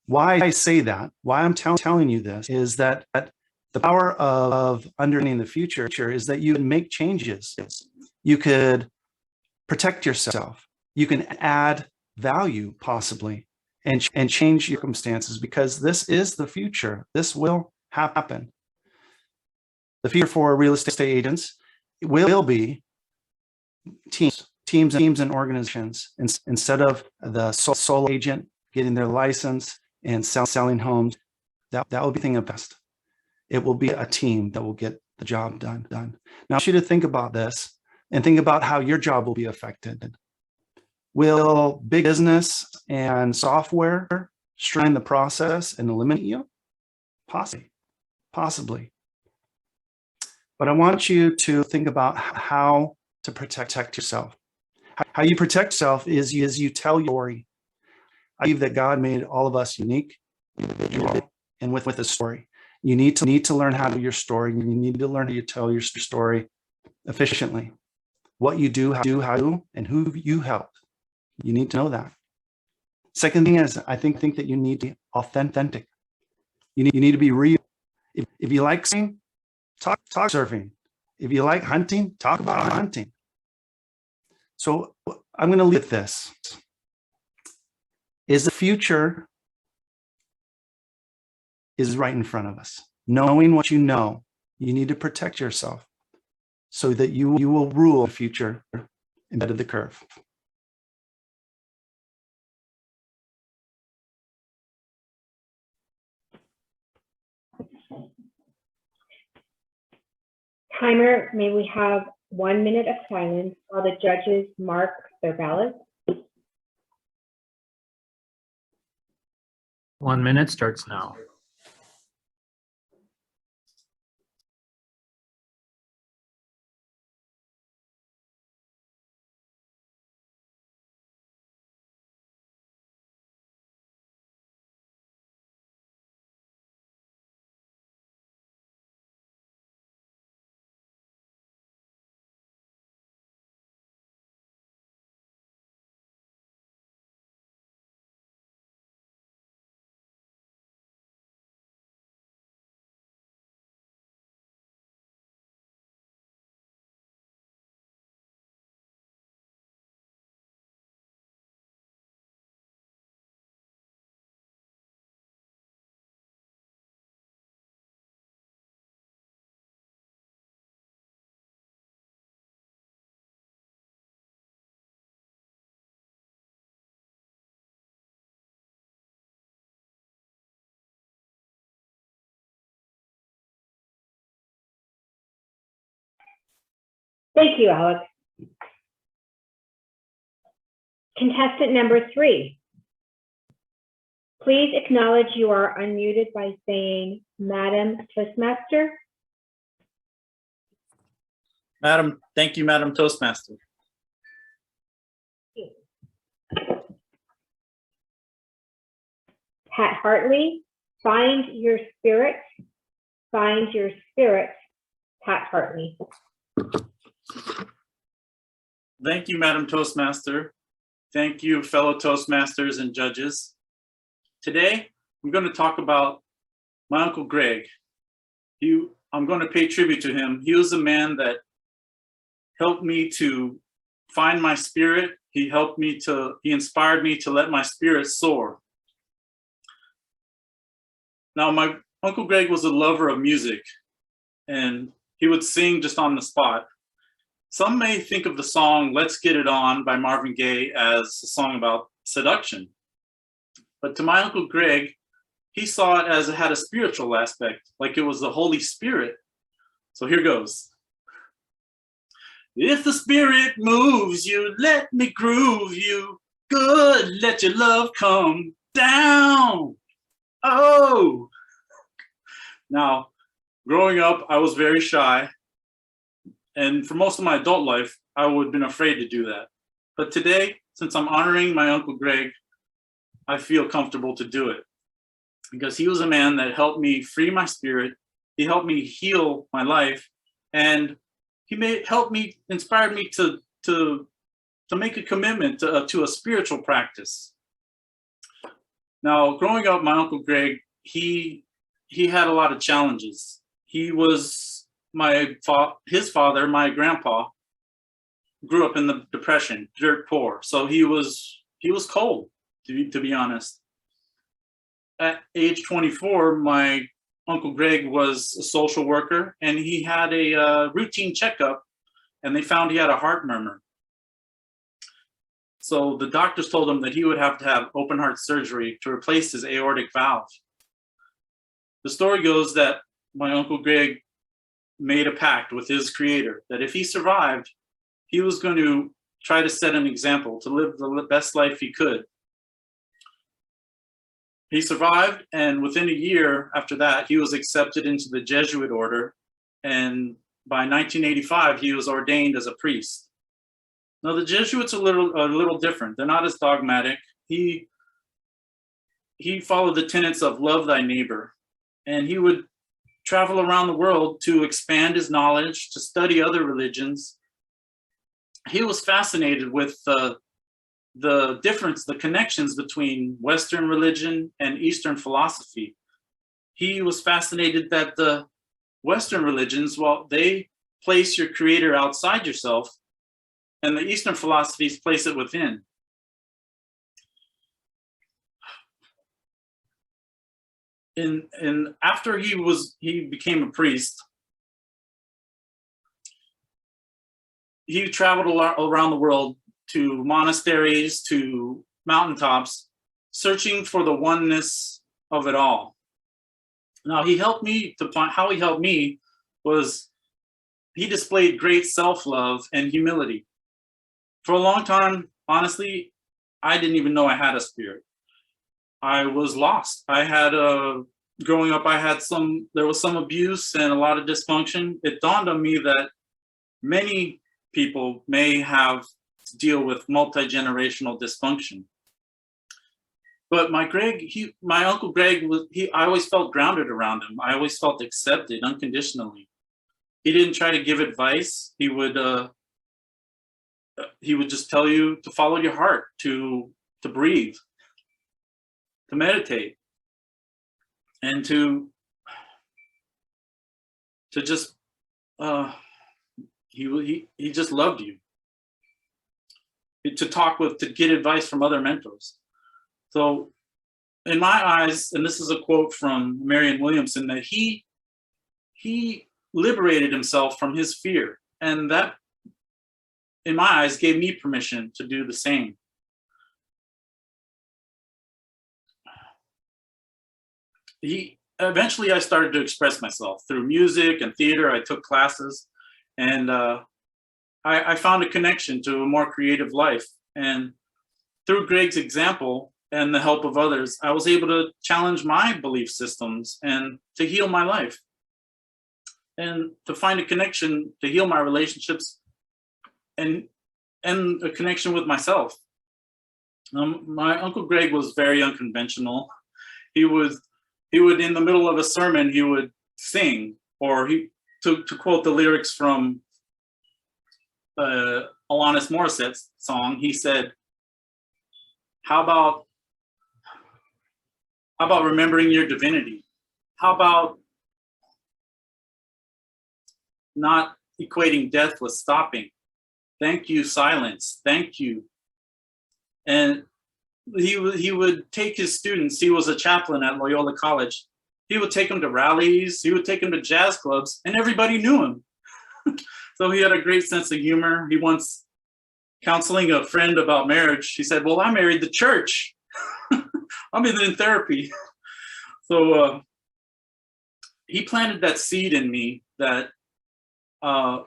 why I say that, why I'm telling you this, is that the power of understanding the future is that you can make changes. You could protect yourself. You can add value possibly and change circumstances, because this is the future. This will happen. The future for real estate agents will be teams and organizations. Instead of the sole agent getting their license and selling homes, that will be the thing of best. It will be a team that will get the job done. Now, I want you to think about this and think about how your job will be affected. Will big business and software streamline the process and eliminate you? Possibly. But I want you to think about how to protect yourself. How you protect yourself is you tell your story. I believe that God made all of us unique, individual, and with a story. You need to learn how to tell your story. You need to learn how to tell your story efficiently. What you do, how, and who you help. You need to know that. Second thing is, I think that you need to be authentic. You need to be real. If you like surfing, talk surfing. If you like hunting, talk about hunting. So I'm going to leave with this. Is the future is right in front of us. Knowing what you know, you need to protect yourself so that you will rule the future embedded the curve. Timer, may we have 1 minute of silence while the judges mark their ballots? 1 minute starts now. Thank you, Alex. Contestant number 3. Please acknowledge you are unmuted by saying, Madam Toastmaster. Thank you, Madam Toastmaster. Pat Hartley, find your spirit, Pat Hartley. Thank you, Madam Toastmaster. Thank you, fellow Toastmasters and judges. Today, I'm going to talk about my Uncle Greg. I'm going to pay tribute to him. He was a man that helped me to find my spirit. He inspired me to let my spirit soar. Now, my Uncle Greg was a lover of music, and he would sing just on the spot. Some may think of the song Let's Get It On by Marvin Gaye as a song about seduction. But to my Uncle Greg, he saw it as it had a spiritual aspect, like it was the Holy Spirit. So here goes. If the Spirit moves you, let me groove you. Good, let your love come down. Oh. Now, growing up, I was very shy. And for most of my adult life, I would have been afraid to do that. But today, since I'm honoring my Uncle Greg, I feel comfortable to do it. Because he was a man that helped me free my spirit. He helped me heal my life. And he inspired me to make a commitment to a spiritual practice. Now, growing up, my Uncle Greg, he had a lot of challenges. He was his father, my grandpa, grew up in the Depression, dirt poor. So he was cold, to be honest. At age 24, my Uncle Greg was a social worker, and he had a routine checkup, and they found he had a heart murmur. So the doctors told him that he would have to have open heart surgery to replace his aortic valve. The story goes that my Uncle Greg made a pact with his creator that if he survived, he was going to try to set an example to live the best life he could. He survived, and within a year after that, he was accepted into the Jesuit order, and by 1985, he was ordained as a priest. Now, the Jesuits are a little different. They're not as dogmatic. He followed the tenets of love thy neighbor, and he would travel around the world to expand his knowledge, to study other religions. He was fascinated with the difference, the connections between Western religion and Eastern philosophy. He was fascinated that the Western religions, well, they place your creator outside yourself, and the Eastern philosophies place it within. And after he became a priest, he traveled around the world to monasteries, to mountaintops, searching for the oneness of it all. Now, he helped me to find, how he helped me was he displayed great self-love and humility. For a long time, honestly, I didn't even know I had a spirit. I was lost. I had growing up, there was some abuse and a lot of dysfunction. It dawned on me that many people may have to deal with multi-generational dysfunction. But my Uncle Greg, I always felt grounded around him. I always felt accepted unconditionally. He didn't try to give advice. He would just tell you to follow your heart, to breathe, to meditate, and to just he just loved you. To get advice from other mentors. So in my eyes, and this is a quote from Marianne Williamson, that he liberated himself from his fear, and that in my eyes gave me permission to do the same. Eventually I started to express myself through music and theater. I took classes, and I found a connection to a more creative life. And through Greg's example and the help of others, I was able to challenge my belief systems and to heal my life, and to find a connection to heal my relationships and a connection with myself. My Uncle Greg was very unconventional. He would, in the middle of a sermon, he would sing, or to quote the lyrics from Alanis Morissette's song, he said, how about remembering your divinity? How about not equating death with stopping? Thank you, silence. Thank you. And he would take his students. He was a chaplain at Loyola College. He would take them to rallies. He would take them to jazz clubs, and everybody knew him. So he had a great sense of humor. He once, counseling a friend about marriage, he said, well, I married the church. I'm in therapy. So he planted that seed in me that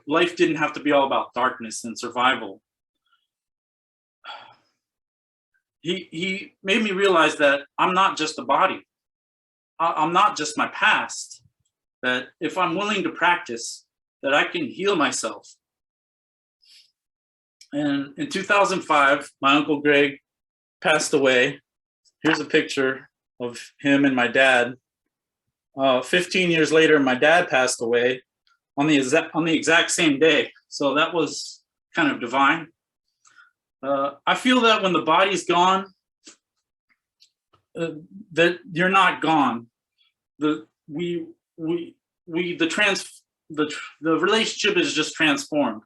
life didn't have to be all about darkness and survival. He made me realize that I'm not just a body. I'm not just my past. That if I'm willing to practice, that I can heal myself. And in 2005, my Uncle Greg passed away. Here's a picture of him and my dad. 15 years later, my dad passed away on the exact same day. So that was kind of divine. I feel that when the body's gone, that you're not gone. The relationship is just transformed.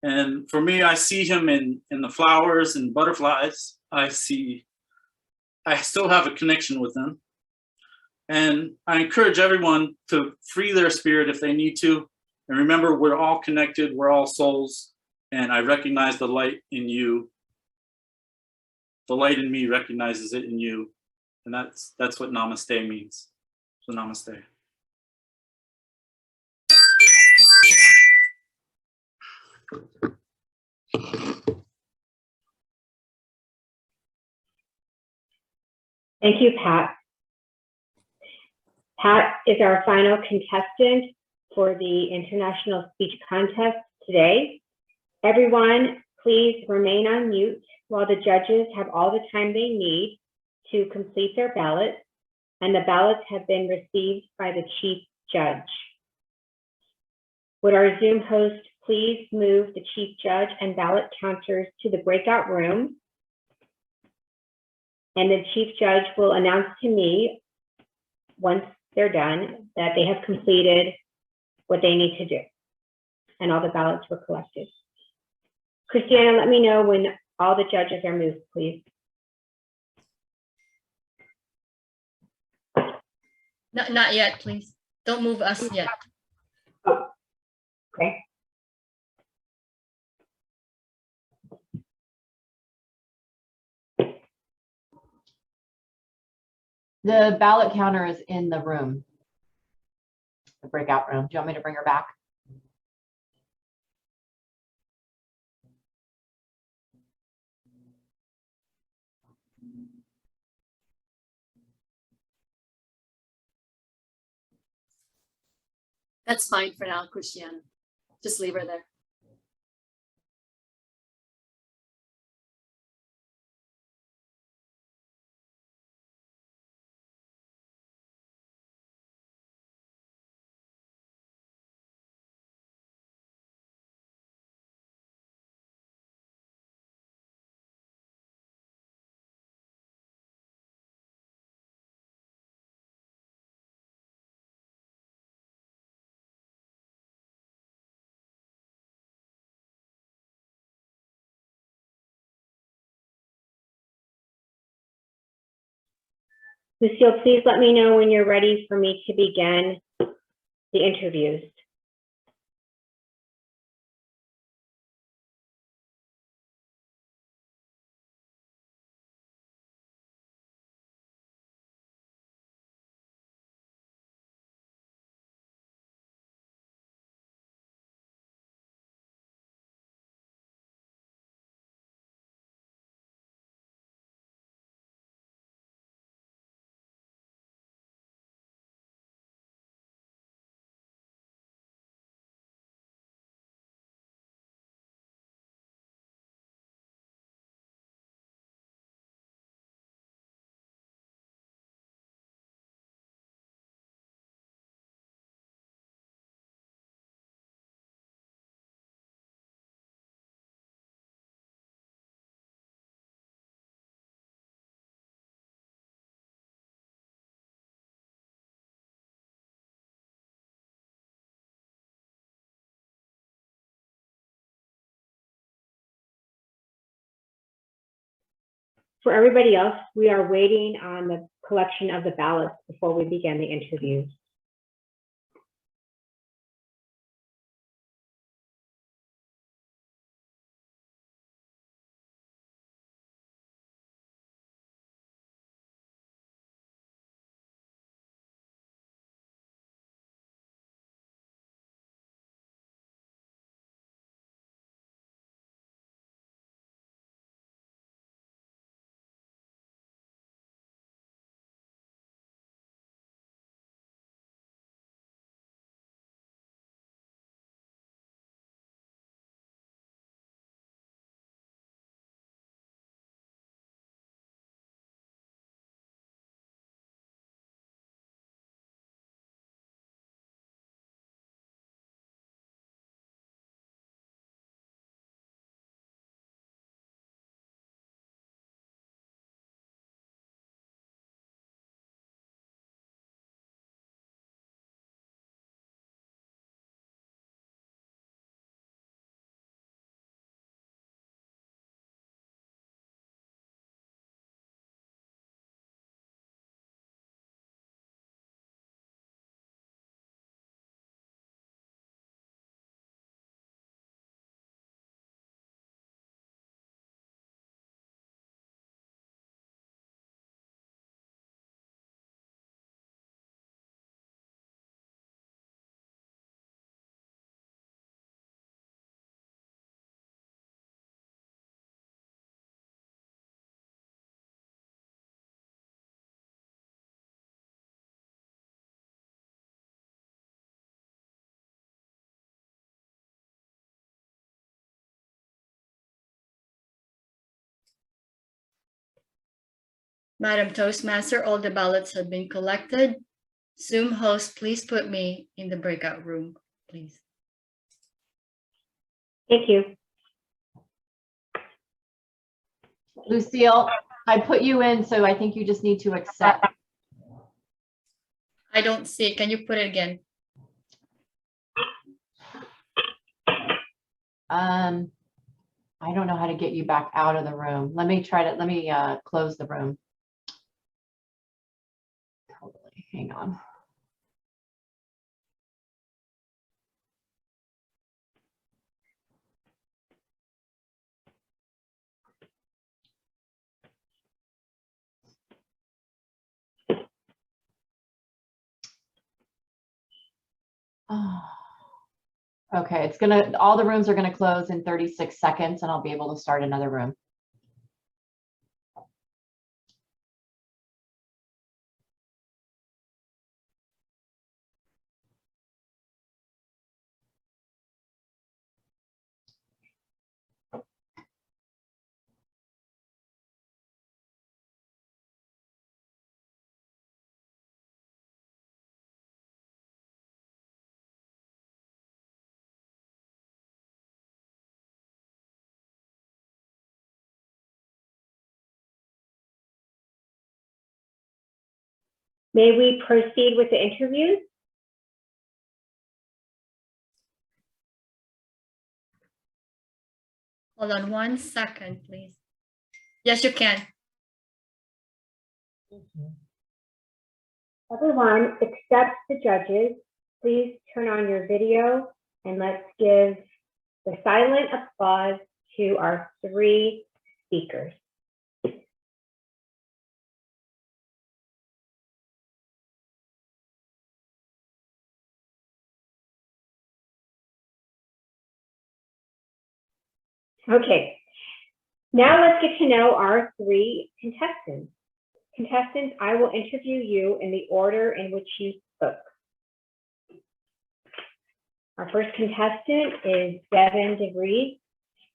And for me, I see him in the flowers and butterflies. I still have a connection with him. And I encourage everyone to free their spirit if they need to. And remember, we're all connected, we're all souls. And I recognize the light in you. The light in me recognizes it in you. And that's what namaste means. So namaste. Thank you, Pat. Pat is our final contestant for the International Speech Contest today. Everyone, please remain on mute while the judges have all the time they need to complete their ballots, and the ballots have been received by the Chief judge. Would our Zoom host please move the chief judge and ballot counters to the breakout room? And the chief judge will announce to me, once they're done, that they have completed what they need to do and all the ballots were collected. Christiana, let me know when all the judges are moved, please. Not yet, please. Don't move us yet. Oh, okay. The ballot counter is in the room, the breakout room. Do you want me to bring her back? That's fine for now, Christiane. Just leave her there. Lucille, please let me know when you're ready for me to begin the interviews. For everybody else, we are waiting on the collection of the ballots before we begin the interviews. Madam Toastmaster, all the ballots have been collected. Zoom host, please put me in the breakout room, please. Thank you. Lucille, I put you in, so I think you just need to accept. I don't see it. Can you put it again? I don't know how to get you back out of the room. Let me close the room. Totally, hang on. Oh. Okay, all the rooms are gonna close in 36 seconds and I'll be able to start another room. May we proceed with the interviews? Hold on 1 second, please. Yes, you can. Everyone except the judges, please turn on your video and let's give the silent applause to our 3 speakers. Okay, now let's get to know our 3 contestants. Contestants, I will interview you in the order in which you spoke. Our first contestant is Devin DeVries.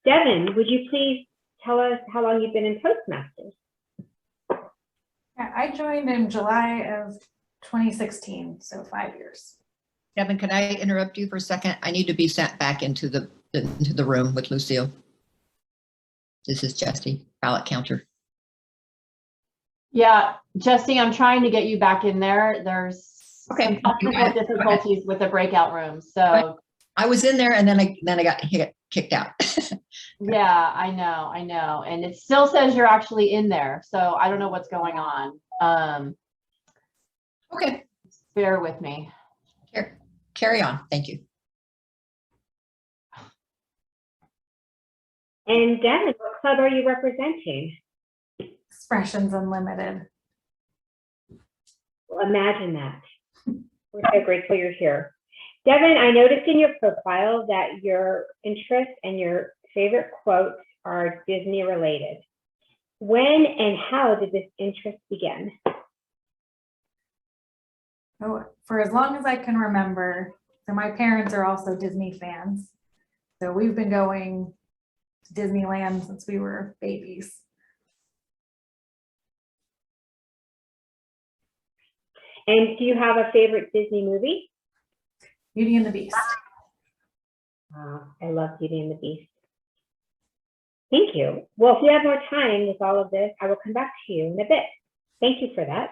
Devin, would you please tell us how long you've been in Toastmasters? Yeah, I joined in July of 2016, so 5 years. Devin, can I interrupt you for a second? I need to be sent back into the room with Lucille. This is Jesse, ballot counter. Yeah, Jesse, I'm trying to get you back in there. There's some technical difficulties with the breakout room. So I was in there and then I got kicked out. yeah, I know. And it still says you're actually in there. So I don't know what's going on. Okay. Bear with me. Carry on. Thank you. And Devin, what club are you representing? Expressions Unlimited. Well, imagine that. We're so grateful you're here. Devin, I noticed in your profile that your interests and your favorite quotes are Disney related. When and how did this interest begin? Oh, for as long as I can remember. So my parents are also Disney fans. So we've been going to Disneyland since we were babies. And do you have a favorite Disney movie? Beauty and the Beast. I love Beauty and the Beast. Thank you. Well, if you have more time with all of this, I will come back to you in a bit. Thank you for that.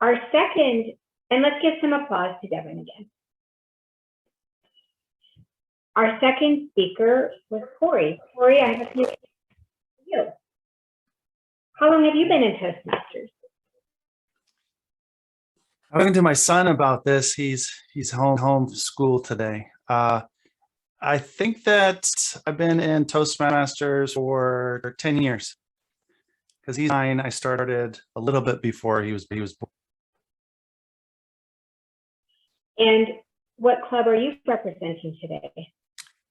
Our second, and let's give some applause to Devin again. Our second speaker was Corey. Corey, I have a question for you. How long have you been in Toastmasters? I'm talking to my son about this. He's home from school today. I think that I've been in Toastmasters for 10 years. Because he's 9, I started a little bit before he was born. And what club are you representing today?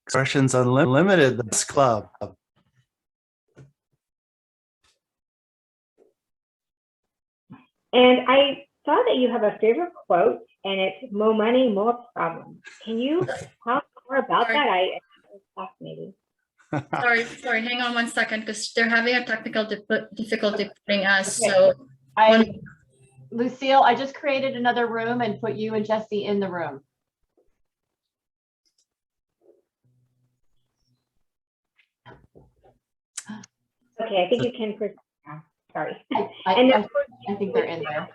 Expressions Unlimited, the best club. And I saw that you have a favorite quote, and it's "More money, more problems." Can you talk more about that? It was fascinating. Sorry, hang on 1 second because they're having a technical difficulty putting us. Okay. So Lucille, I just created another room and put you and Jesse in the room. Okay, I think you can proceed now. Sorry. I, And I, I think they're in there.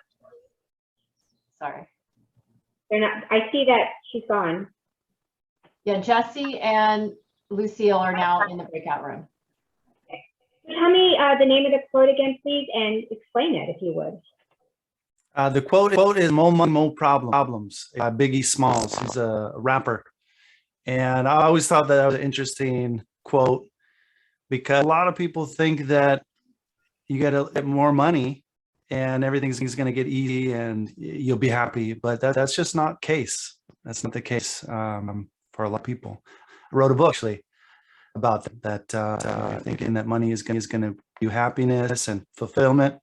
Sorry. they're not, I see that she's gone. Yeah, Jesse and Lucille are now in the breakout room. Tell me the name of the quote again, please, and explain it if you would. The quote is "More money, more problems." Biggie Smalls, he's a rapper, and I always thought that was an interesting quote because a lot of people think that you get more money and everything's going to get easy and you'll be happy, but that's just not the case. That's not the case for a lot of people. I wrote a book actually about that, thinking that money is going to give you happiness and fulfillment.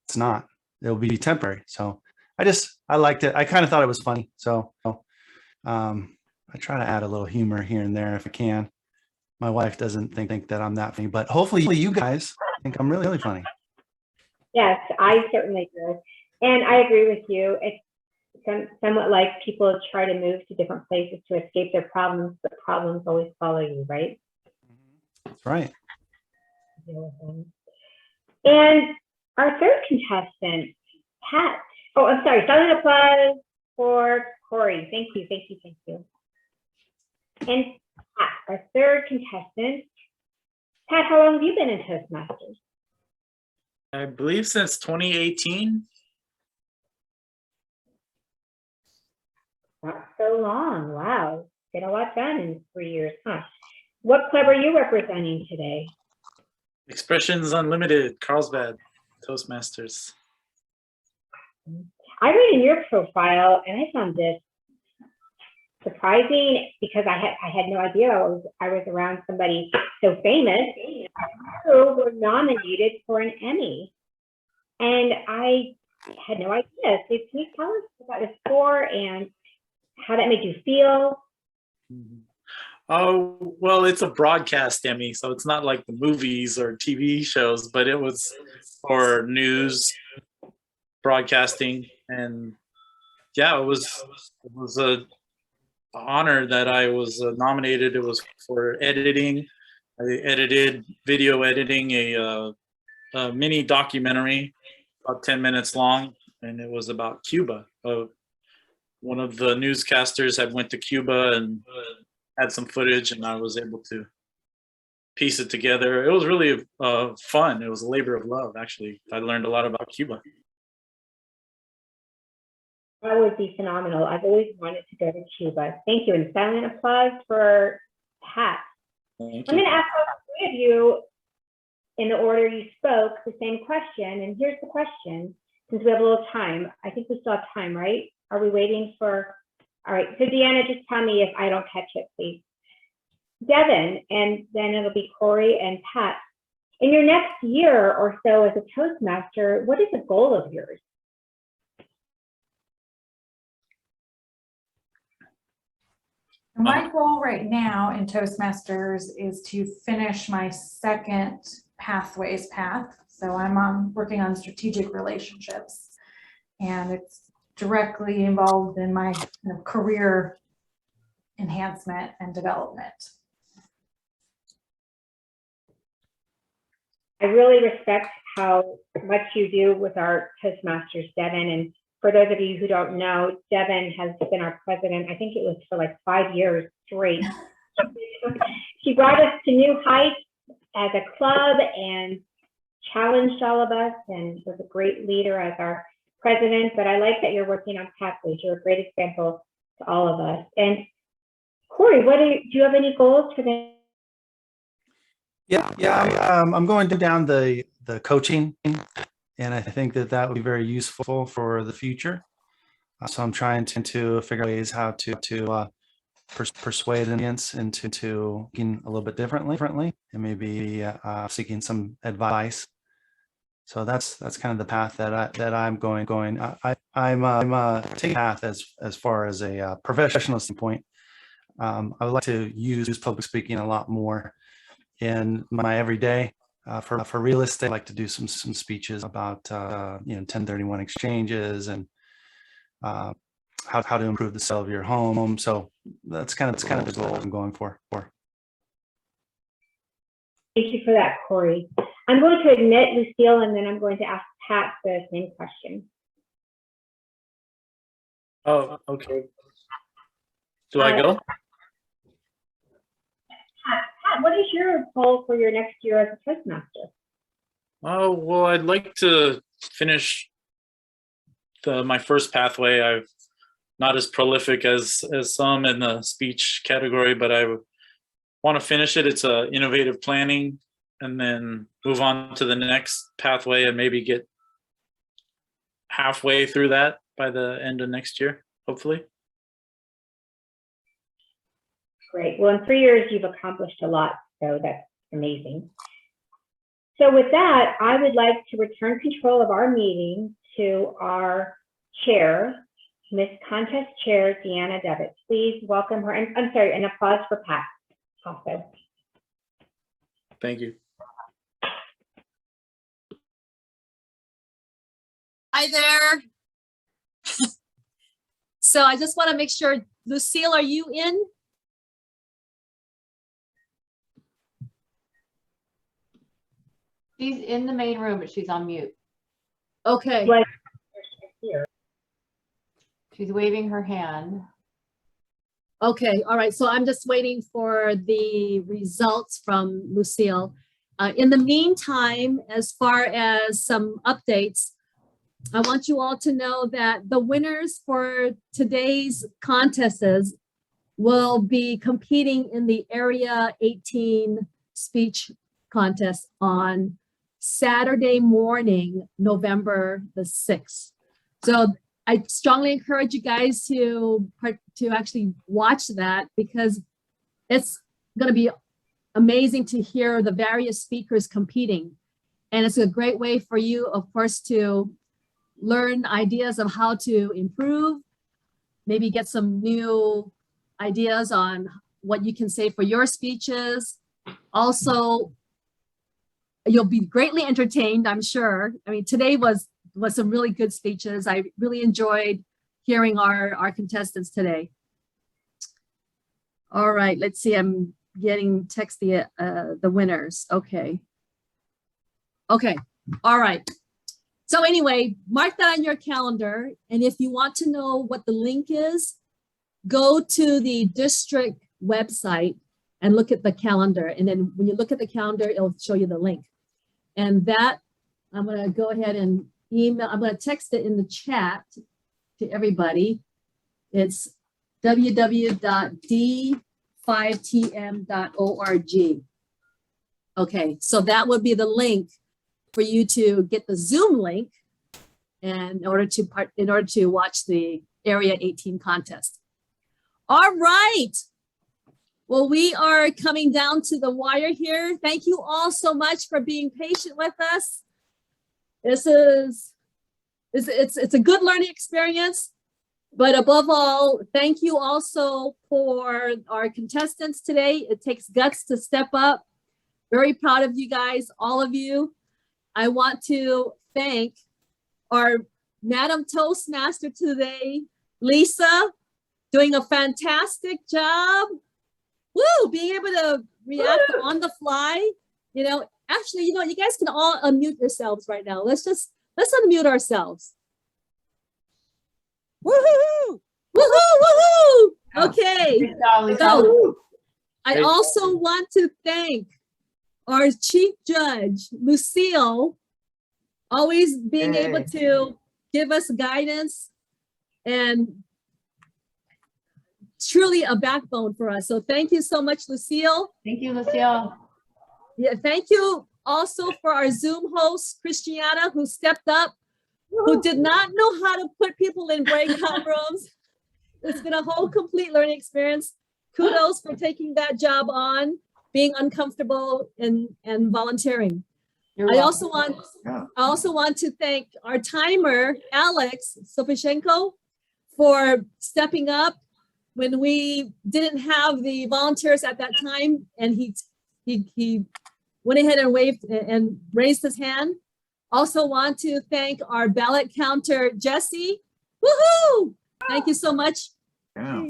It's not. It'll be temporary. So I liked it. I kind of thought it was funny. So I try to add a little humor here and there if I can. My wife doesn't think that I'm that funny, but hopefully you guys think I'm really, really funny. Yes, I certainly do. And I agree with you. It's somewhat like people try to move to different places to escape their problems, but problems always follow you, right? That's right. And our third contestant, Pat. Oh, I'm sorry. Silent applause for Corey. Thank you, thank you, thank you. And Pat, our third contestant. Pat, how long have you been in Toastmasters? I believe since 2018. Not so long. Wow. Get a lot done in 3 years, huh? What club are you representing today? Expressions Unlimited, Carlsbad, Toastmasters. I read in your profile and I found this surprising because I had no idea I was around somebody so famous who were nominated for an Emmy. And I had no idea. So can you tell us what that was for and how that made you feel? Oh, well, it's a broadcast Emmy, so it's not like the movies or TV shows, but it was for news broadcasting. And yeah, it was a honor that I was nominated. It was for editing. I edited video editing a mini documentary about 10 minutes long, and it was about Cuba. One of the newscasters had went to Cuba and had some footage, and I was able to piece it together. It was really fun. It was a labor of love, actually. I learned a lot about Cuba. That would be phenomenal. I've always wanted to go to Cuba. Thank you. And silent applause for Pat. Thank I'm you. going to ask all three of you in the order you spoke the same question. And here's the question, since we have a little time. I think we still have time, right? Are we waiting for? All right. So Deanna, just tell me if I don't catch it, please. Devin, and then it'll be Corey and Pat. In your next year or so as a Toastmaster, what is a goal of yours? My goal right now in Toastmasters is to finish my second Pathways path. So I'm working on strategic relationships, and it's directly involved in my career enhancement and development. I really respect how much you do with our Toastmasters, Devin. And for those of you who don't know, Devin has been our president, I think it was for like 5 years straight. She brought us to new heights as a club and challenged all of us and was a great leader as our president. But I like that you're working on Pathways. You're a great example to all of us. And Corey, do you have any goals for the? Yeah. I'm going down the coaching, and I think that would be very useful for the future. So I'm trying to figure out ways how to persuade an audience into thinking a little bit differently, and maybe seeking some advice. So that's kind of the path that I'm going. I'm taking a path as far as a professional standpoint. I would like to use public speaking a lot more in my everyday. For real estate, I like to do some speeches about 1031 exchanges and how to improve the sale of your home. So that's kind of the goal I'm going for. Thank you for that, Corey. I'm going to admit Lucille, and then I'm going to ask Pat the same question. Oh, okay. Do I go? Pat, what is your goal for your next year as a Toastmaster? Oh, well, I'd like to finish my first pathway. I'm not as prolific as some in the speech category, but I want to finish it. It's innovative planning, and then move on to the next pathway and maybe get halfway through that by the end of next year, hopefully. Great. Well, in 3 years, you've accomplished a lot, so that's amazing. So with that, I would like to return control of our meeting to our chair, Miss Contest Chair Deanna Devitt. Please welcome her. And I'm sorry, an applause for Pat also. Thank you. Hi there. So I just want to make sure, Lucille, are you in? She's in the main room, but she's on mute. Okay. She's waving her hand. Okay, all right. So I'm just waiting for the results from Lucille. In the meantime, as far as some updates, I want you all to know that the winners for today's contests will be competing in the Area 18 speech contest on Saturday morning, November the 6th. So I strongly encourage you guys to actually watch that, because it's going to be amazing to hear the various speakers competing. And it's a great way for you, of course, to learn ideas of how to improve, maybe get some new ideas on what you can say for your speeches. Also, you'll be greatly entertained, I'm sure. I mean, today was some really good speeches. I really enjoyed hearing our contestants today. All right, let's see. I'm getting the winners. Okay. Okay. All right. So anyway, mark that on your calendar. And if you want to know what the link is, go to the district website and look at the calendar. And then when you look at the calendar, it'll show you the link. And that, I'm going to go ahead and email, I'm going to text it in the chat to everybody. It's www.d5tm.org. Okay, so that would be the link for you to get the Zoom link and in order to watch the Area 18 contest. All right. Well, we are coming down to the wire here. Thank you all so much for being patient with us. It's a good learning experience, but above all, thank you also for our contestants today. It takes guts to step up. Very proud of you guys, all of you. I want to thank our Madam Toastmaster today, Lisa, doing a fantastic job. Woo, being able to react on the fly. You know, actually, you know, you guys can all unmute yourselves right now. Let's unmute ourselves. Woohoo! Woohoo! Woohoo! Okay. So I also want to thank our chief judge, Lucille, always being able to give us guidance and truly a backbone for us. So thank you so much, Lucille. Thank you, Lucille. Yeah, thank you also for our Zoom host, Christiana, who stepped up, who did not know how to put people in breakout rooms. It's been a whole complete learning experience. Kudos for taking that job on, being uncomfortable and volunteering. I also want to thank our timer, Alex Sofishenko, for stepping up when we didn't have the volunteers at that time, and he went ahead and waved and raised his hand. Also want to thank our ballot counter, Jesse. Woohoo! Thank you so much. Yeah.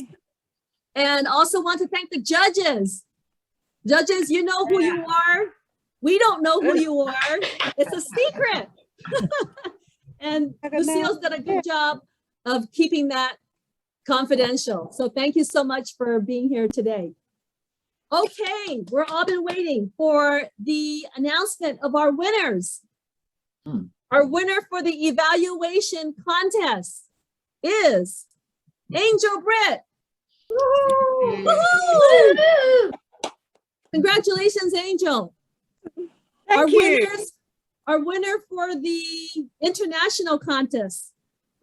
And also want to thank the judges. Judges, you know who you are. We don't know who you are. It's a secret. And Lucille's done a good job of keeping that confidential. So thank you so much for being here today. Okay, we're all been waiting for the announcement of our winners. Our winner for the evaluation contest is Angel Britt. Woohoo! Congratulations, Angel. Thank you. Our winner for the international contest,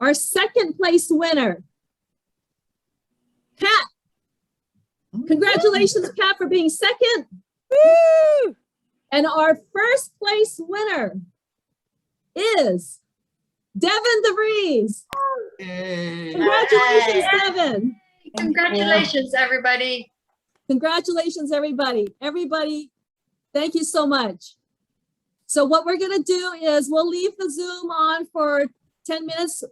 our second place winner, Pat. Congratulations, Pat, for being second. Woo! And our first place winner is Devin DeVries. Congratulations, Devin. Congratulations, everybody. Congratulations, everybody. Everybody, thank you so much. So what we're gonna do is we'll leave the Zoom on for 10 minutes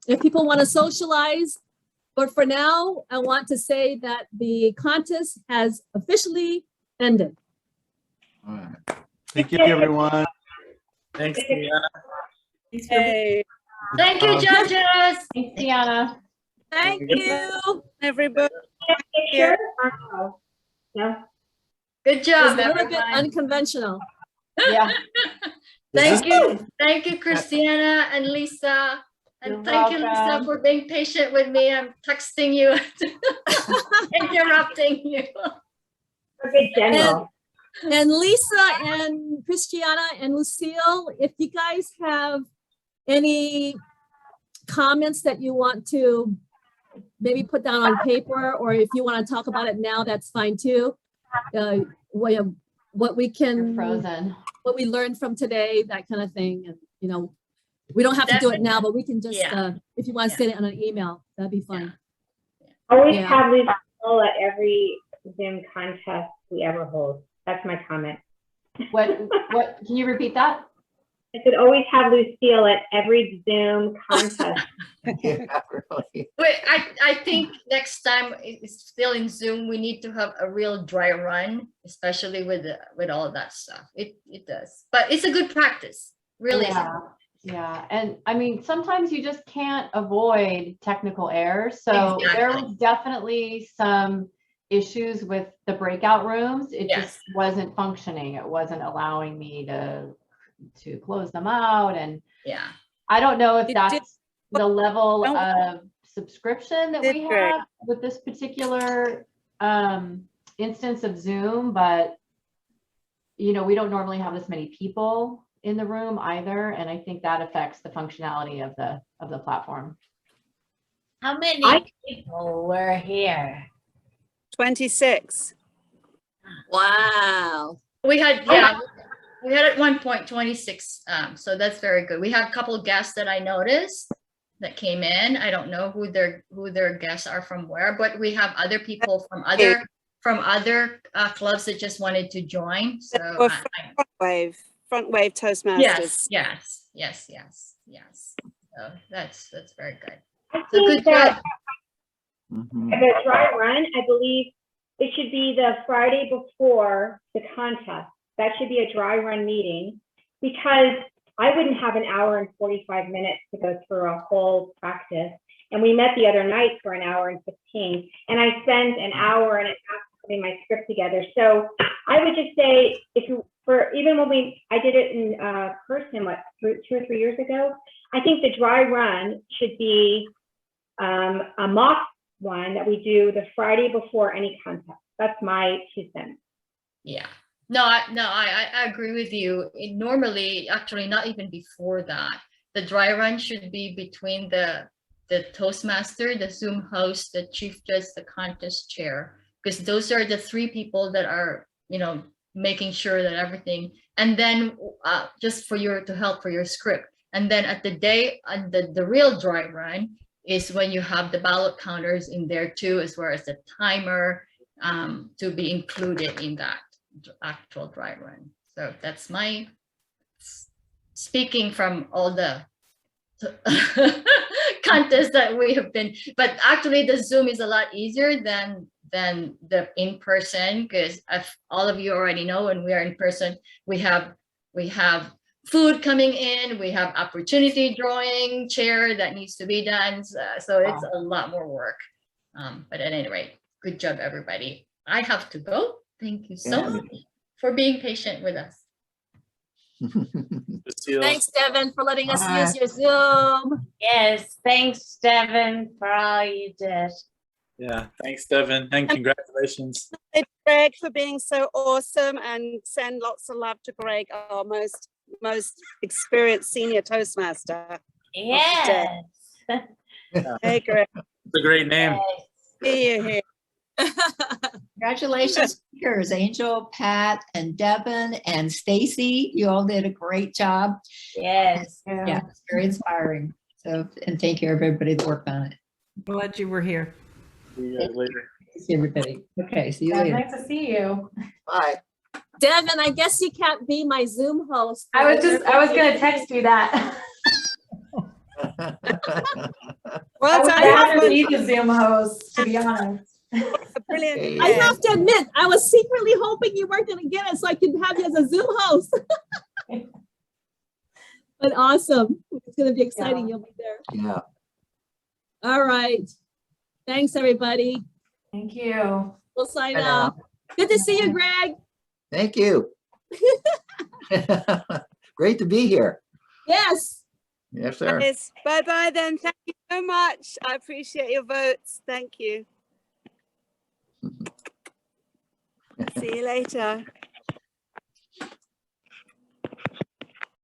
if people want to socialize. But for now, I want to say that the contest has officially ended. All right. Thank you, everyone. Thanks, Deanna. Hey, Thank you, judges. Thanks, Deanna. Thank you. everybody. Picture? No. Good It was job, a little bit everyone. unconventional. Yeah. Thank you, Christiana and Lisa. And You're thank you, Lisa, welcome. for being patient with me. I'm texting you, interrupting you. A good general. And Lisa and Christiana and Lucille, if you guys have any comments that you want to maybe put down on paper, or if you want to talk about it now, that's fine too. What we You're can, frozen. what we learned from today, that kind of thing. And, you know, we don't have to do it now, but we can just, if you want to send it on an email, that'd be fine. Always Yeah. have Lucille at every Zoom contest we ever hold. That's my comment. What, can you repeat that? I said always have Lucille at every Zoom contest. Yeah, really. Wait, I think next time it's still in Zoom, we need to have a real dry run, especially with all that stuff. It does, but it's a good practice, really. Yeah. Yeah, and I mean, sometimes you just can't avoid technical errors. So there was definitely some issues with the breakout rooms. It just wasn't functioning. It wasn't allowing me to close them out. And yeah, I don't know if that's the level of subscription that we great. have with this particular instance of Zoom, but you know, we don't normally have this many people in the room either, and I think that affects the functionality of the platform. How many people were here? 26. Wow. we had we had at one point 26. So that's very good. We had a couple of guests that I noticed that came in. I don't know who their guests are from where, but we have other people from other clubs that just wanted to join. So Front wave Toastmasters. Yes. So that's very good. I So think good that job. the dry run, I believe it should be the Friday before the contest. That should be a dry run meeting, because I wouldn't have an hour and 45 minutes to go through a whole practice. And we met the other night for an hour and 15, and I spent an hour and a half putting my script together. So I would just say, even when I did it in person, 2 or 3 years ago, I think the dry run should be a mock one that we do the Friday before any contest. That's my 2 cents. Yeah. No, I agree with you. Normally, actually, not even before that, the dry run should be between the Toastmaster, the Zoom host, the chief judge, the contest chair, because those are the 3 people that are, you know, making sure that everything, and then just to help for your script. And then at the day, the real dry run is when you have the ballot counters in there too, as well as the timer to be included in that actual dry run. So that's my speaking from all the contests that we have been, but actually the Zoom is a lot easier than the in-person, because all of you already know, when we are in person, we have food coming in, we have opportunity drawing chair that needs to be done, so it's a lot more work. But at any rate, good job, everybody. I have to go. Thank you so much for being patient with us. Thanks, Devin, for letting us use your Zoom. Yes, thanks, Devin, for all you did. Yeah, thanks, Devin, and congratulations. Greg, for being so awesome, and send lots of love to Greg, our most experienced senior Toastmaster. Yes. Hey, Greg. It's a great name. Here, here. Congratulations, speakers, Angel, Pat, and Devin, and Stacy. You all did a great job. Yes. Yeah, it's very inspiring. So, and thank you, everybody that worked on it. Glad you were here. See you guys later. See everybody. Okay, see you Yeah, later. nice to see you. Bye. Devin, I guess you can't be my Zoom host. I was gonna text you that. Well I would done, rather everyone. be the Zoom host, to be honest. Brilliant. I have to admit, I was secretly hoping you weren't going to get it so I could have you as a Zoom host. But awesome. It's going to be exciting. You'll be there. Yeah. All right. Thanks, everybody. Thank you. We'll sign Bye now. off. Good to see you, Greg. Thank you. Great to be here. Yes. Yes, sir. Yes. Bye-bye then. Thank you so much. I appreciate your votes. Thank you. See you later.